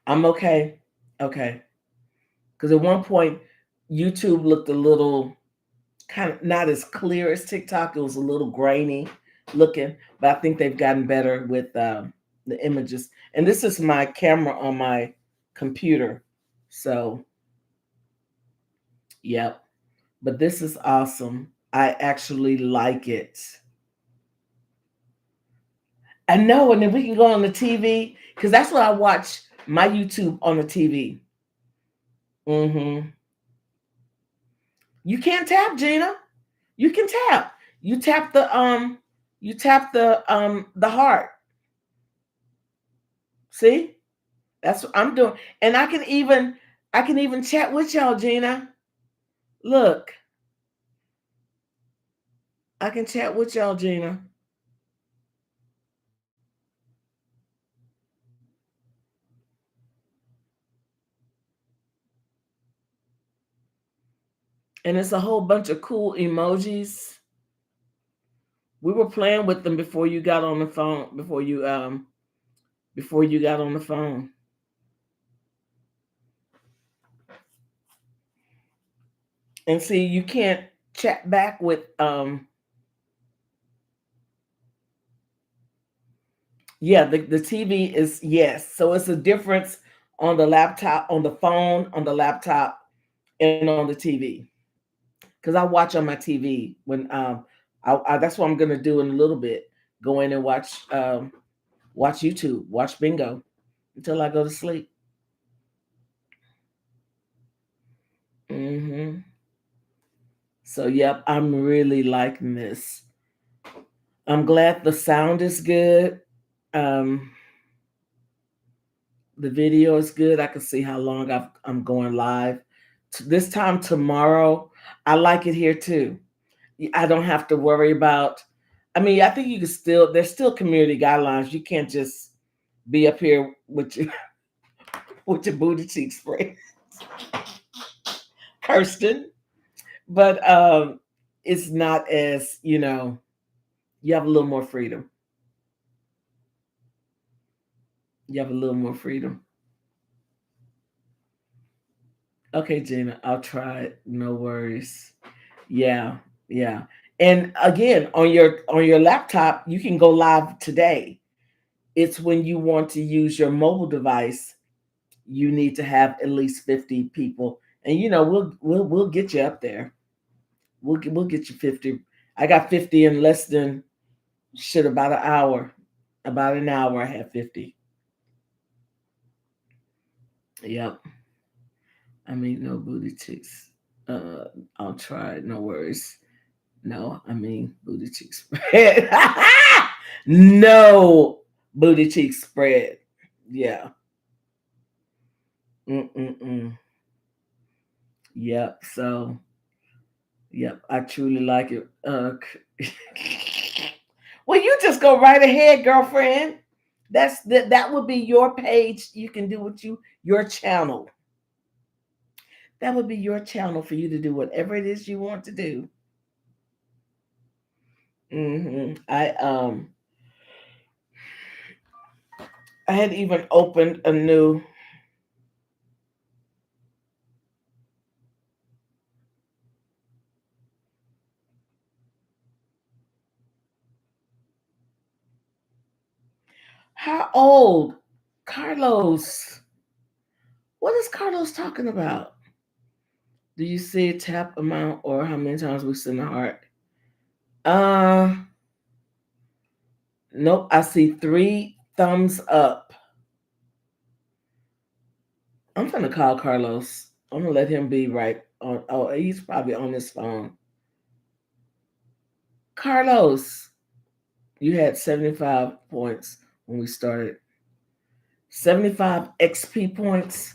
I'm okay. Okay. Because at one point YouTube looked a little kind of not as clear as TikTok. It was a little grainy looking, but I think they've gotten better with the images. And this is my camera on my computer. So, yep. But this is awesome. I actually like it. I know, and then we can go on the TV because that's what I watch my YouTube on the TV. Mm-hmm. You can't tap, Gina. You can tap. You tap the heart. See? That's what I'm doing. And I can even chat with y'all, Gina. Look, I can chat with y'all, Gina. And it's a whole bunch of cool emojis. We were playing with them before you got on the phone, before you got on the phone. And see, you can't chat back with yeah, the TV is, yes. So it's a difference on the laptop, on the phone, on the laptop, and on the TV. Because I watch on my TV when that's what I'm gonna do in a little bit. Go in and watch YouTube, watch Bingo until I go to sleep. Hmm. So yep, I'm really liking this. I'm glad the sound is good. Um, the video is good. I can see how long I'm going live. This time tomorrow, I like it here too. I don't have to worry about. I mean, I think you can still. There's still community guidelines. You can't just be up here with your with your booty cheeks spread, Kirsten. But it's not as you have a little more freedom. You have a little more freedom. Okay, Gina, I'll try it. No worries. Yeah, yeah. And again, on your laptop, you can go live today. It's when you want to use your mobile device, you need to have at least 50 people. And we'll get you up there. We'll get you 50. I got 50 in less than shit about an hour. About an hour, I have 50. Yep. I mean, no booty cheeks. Uh, I'll try. No worries. No, I mean booty cheek spread. No booty cheek spread. Yeah. Mm-mm-mm. Yep. So, yep. I truly like it. Well, you just go right ahead, girlfriend. That would be your page. You can do what your channel. That would be your channel for you to do whatever it is you want to do. I had even opened a new. How old? Carlos. What is Carlos talking about? Do you see a tap amount or how many times we send a heart? Uh, nope. I see 3 thumbs up. I'm gonna call Carlos. I'm gonna let him be right on. Oh, he's probably on his phone. Carlos, you had 75 points when we started. 75 XP points.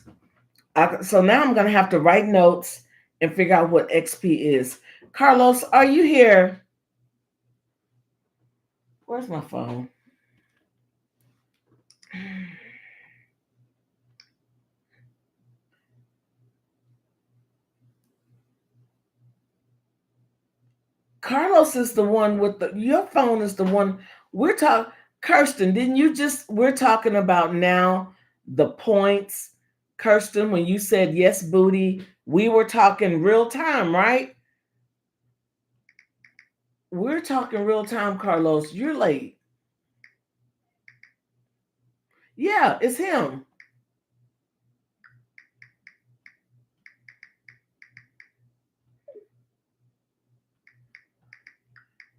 So now I'm gonna have to write notes and figure out what XP is. Carlos, are you here? Where's my phone? Carlos is the one with your phone is the one we're talking. Kirsten, didn't you just we're talking about now the points? Kirsten, when you said yes, booty, we were talking real time, right? We're talking real time, Carlos. You're late. Yeah, it's him.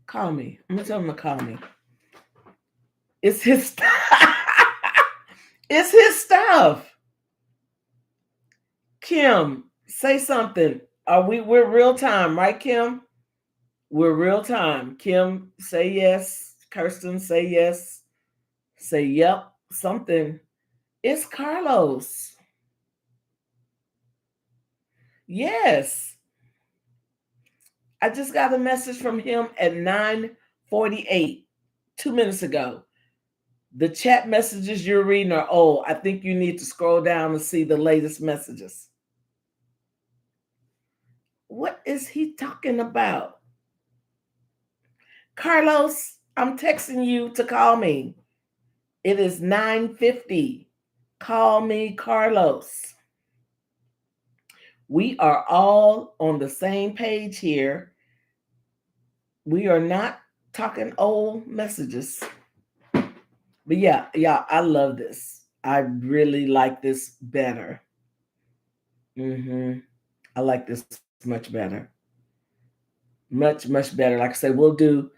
Call me. I'm gonna tell him to call me. It's his it's his stuff. Kim, say something. We're real time, right, Kim? We're real time. Kim, say yes. Kirsten, say yes. Say yep. Something. It's Carlos. Yes. I just got a message from him at 9:48, 2 minutes ago. The chat messages you're reading are old. I think you need to scroll down and see the latest messages. What is he talking about? Carlos, I'm texting you to call me. It is 9:50. Call me, Carlos. We are all on the same page here. We are not talking old messages. But yeah, I love this. I really like this better. I like this much better. Much better. Like I said, we'll do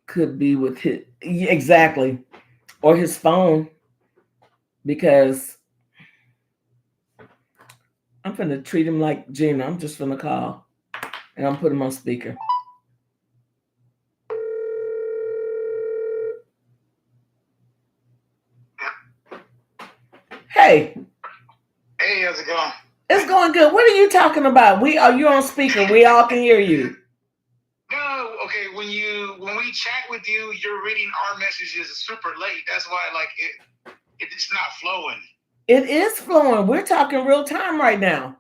could be with his exactly or his phone because I'm gonna treat him like Gina. I'm just gonna call and I'm putting him on speaker. Hey. Hey, how's it going? It's going good. What are you talking about? You on speaker. We all can hear you. No, okay. When we chat with you, you're reading our messages super late. That's why it's not flowing. It is flowing. We're talking real time right now.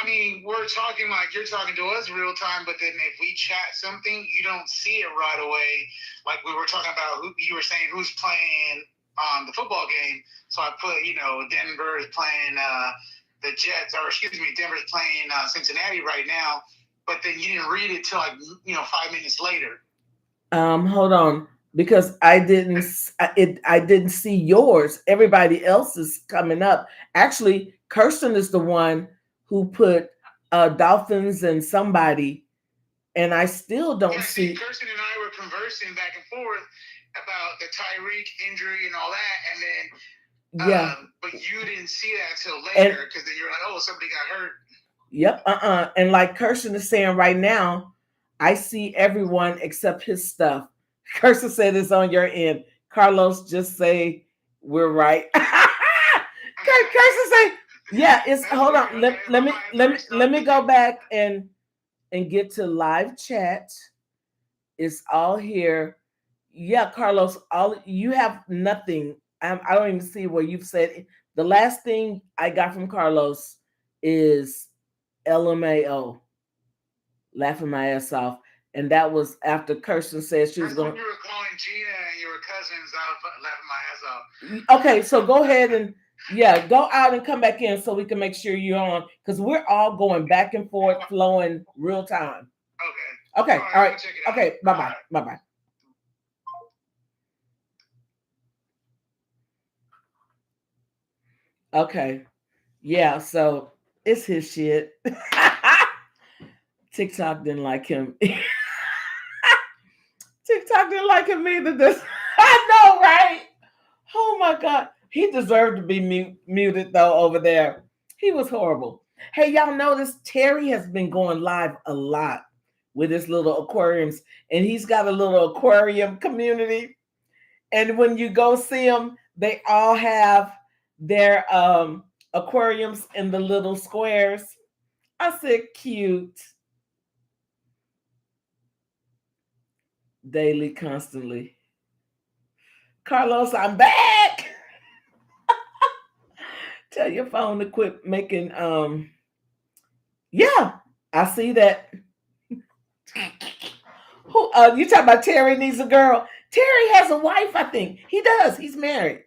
I mean, we're talking like you're talking to us real time, but then if we chat something, you don't see it right away. Like we were talking about, you were saying who's playing the football game. So I put, Denver is playing the Jets, or excuse me, Denver's playing Cincinnati right now. But then you didn't read it till 5 minutes later. Hold on, because I didn't see yours. Everybody else is coming up. Actually, Kirsten is the one who put Dolphins and somebody, and I still don't see. Kirsten and I were conversing back and forth about the Tyreek injury and all that, and then Yeah. but you didn't see that till later because then you're like, oh, somebody got hurt. Yep. And like Kirsten is saying right now, I see everyone except his stuff. Kirsten said it's on your end. Carlos, just say we're right. Kirsten say, yeah, it's hold on. Let me go back and get to live chat. It's all here. Yeah, Carlos, all you have nothing. I don't even see where you've said the last thing I got from Carlos is LMAO, laughing my ass off. And that was after Kirsten said she was going. You were calling Gina and your cousins out laughing my ass off. Okay, so go ahead and go out and come back in so we can make sure you're on because we're all going back and forth, flowing real time. Okay. All right. Okay. Bye. Okay. Yeah. So it's his shit. TikTok didn't like him. TikTok didn't like him either. I know, right? Oh my God. He deserved to be muted though over there. He was horrible. Hey, y'all notice Terry has been going live a lot with his little aquariums, and he's got a little aquarium community. And when you go see them, they all have their aquariums in the little squares. I said, cute. Daily, constantly. Carlos, I'm back. Tell your phone to quit making yeah, I see that. Who you talking about? Terry needs a girl. Terry has a wife, I think. He does. He's married.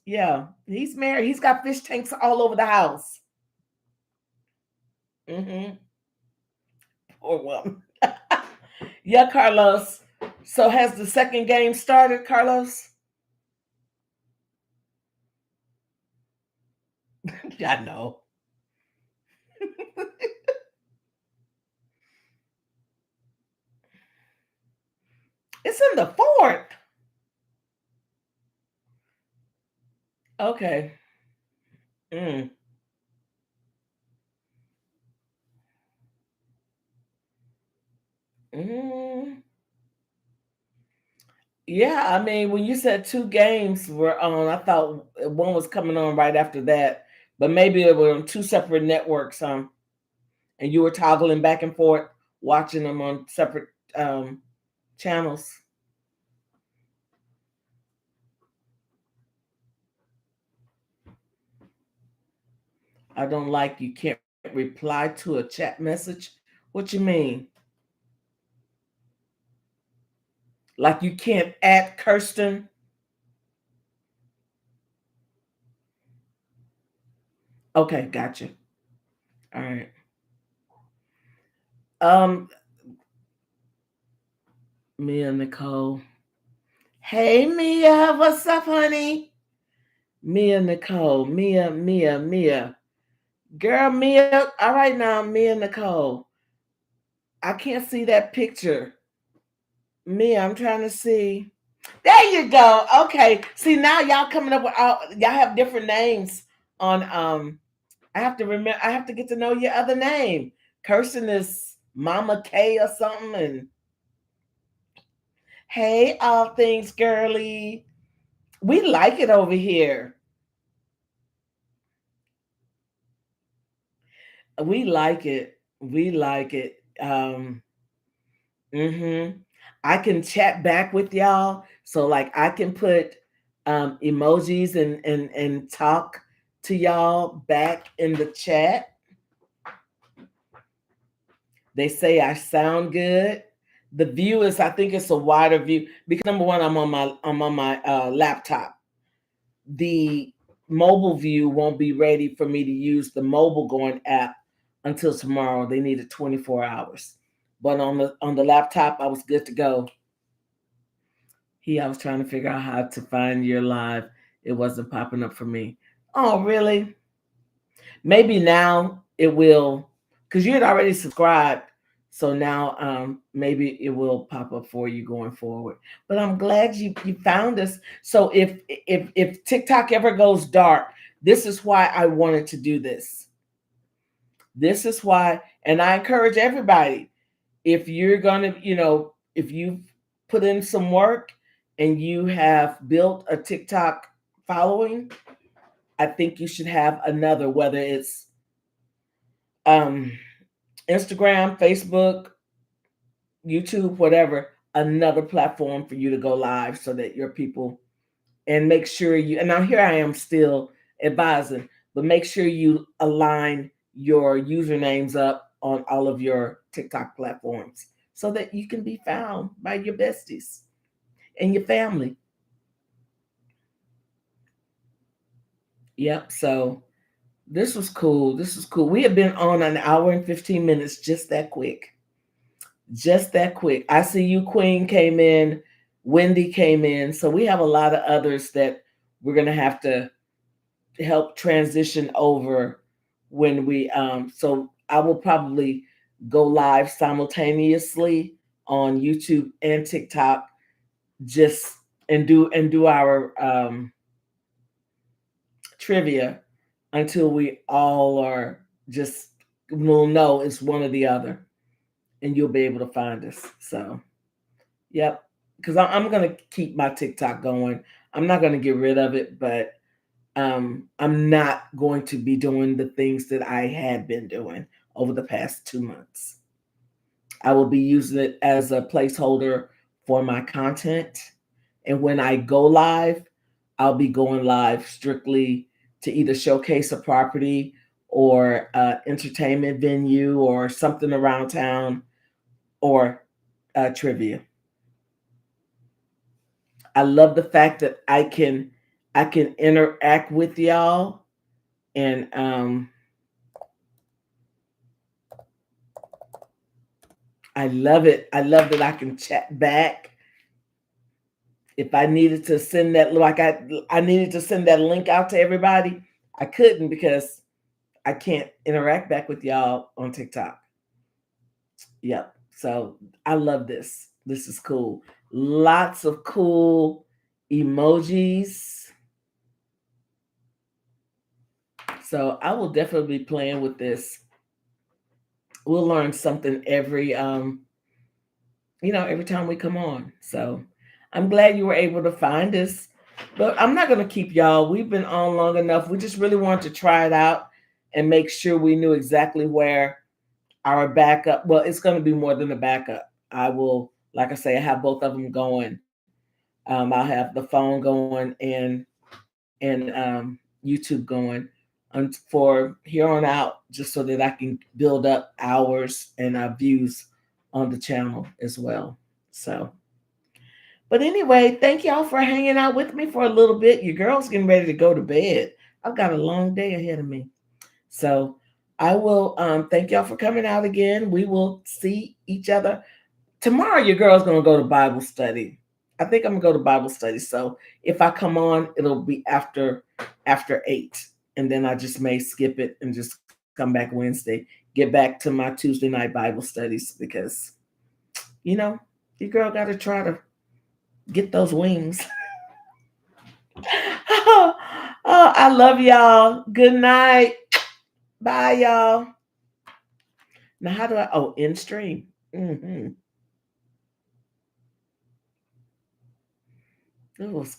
Yeah, he's married. He's got fish tanks all over the house. Poor woman. Yeah, Carlos. So has the second game started, Carlos? I know. It's in the fourth. Okay. Yeah, I mean, when you said 2 games were on, I thought one was coming on right after that, but maybe it were on 2 separate networks, and you were toggling back and forth, watching them on separate channels. I don't like you can't reply to a chat message. What you mean? Like you can't add Kirsten? Okay, gotcha. All right. Mia Nicole. Hey Mia, what's up, honey? Mia Nicole. Mia. Girl, Mia. All right now, Mia Nicole. I can't see that picture. Mia, I'm trying to see. There you go. Okay. See, now y'all coming up with y'all have different names on I have to remember I have to get to know your other name. Kirsten is Mama K or something. And hey, all things girly. We like it over here. We like it. We like it. I can chat back with y'all. So like I can put emojis and talk to y'all back in the chat. They say I sound good. The view is, I think it's a wider view because number one, I'm on my laptop. The mobile view won't be ready for me to use the mobile going app until tomorrow. They needed 24 hours. But on the laptop, I was good to go. I was trying to figure out how to find your live. It wasn't popping up for me. Oh, really? Maybe now it will, because you had already subscribed. So now maybe it will pop up for you going forward. But I'm glad you found us. So if TikTok ever goes dark, this is why I wanted to do this. This is why, and I encourage everybody, if you're gonna, if you've put in some work and you have built a TikTok following, I think you should have another, whether it's um, Instagram, Facebook, YouTube, whatever, another platform for you to go live so that your people, and make sure you, and now here I am still advising, but make sure you align your usernames up on all of your TikTok platforms so that you can be found by your besties and your family. Yep. So this was cool. This was cool. We have been on an hour and 15 minutes, just that quick. Just that quick. I see you, Queen came in, Wendy came in. So we have a lot of others that we're going to have to help transition over when we so I will probably go live simultaneously on YouTube and TikTok, just and do our trivia until we all are just, we'll know it's one or the other, and you'll be able to find us. So yep, because I'm gonna keep my TikTok going. I'm not gonna get rid of it, but I'm not going to be doing the things that I had been doing over the past 2 months. I will be using it as a placeholder for my content. And when I go live, I'll be going live strictly to either showcase a property or entertainment venue or something around town, or trivia. I love the fact that I can interact with y'all, and I love it. I love that I can chat back. If I needed to send that, like I needed to send that link out to everybody, I couldn't because I can't interact back with y'all on TikTok. Yep. So I love this. This is cool. Lots of cool emojis. So I will definitely be playing with this. We'll learn something every time we come on. So I'm glad you were able to find us. But I'm not going to keep y'all. We've been on long enough. We just really wanted to try it out and make sure we knew exactly where our backup. Well, it's going to be more than a backup. I will, like I say, I have both of them going. I'll have the phone going and YouTube going for here on out, just so that I can build up hours and views on the channel as well. So, but anyway, thank y'all for hanging out with me for a little bit. Your girl's getting ready to go to bed. I've got a long day ahead of me. So I will thank y'all for coming out again. We will see each other tomorrow. Your girl's gonna go to Bible study. I think I'm gonna go to Bible study. So if I come on, it'll be after 8. And then I just may skip it and just come back Wednesday, get back to my Tuesday night Bible studies, because you know, your girl gotta try to get those wings. Oh, I love y'all. Good night. Bye, y'all. Now, how do I? Oh, in stream. It was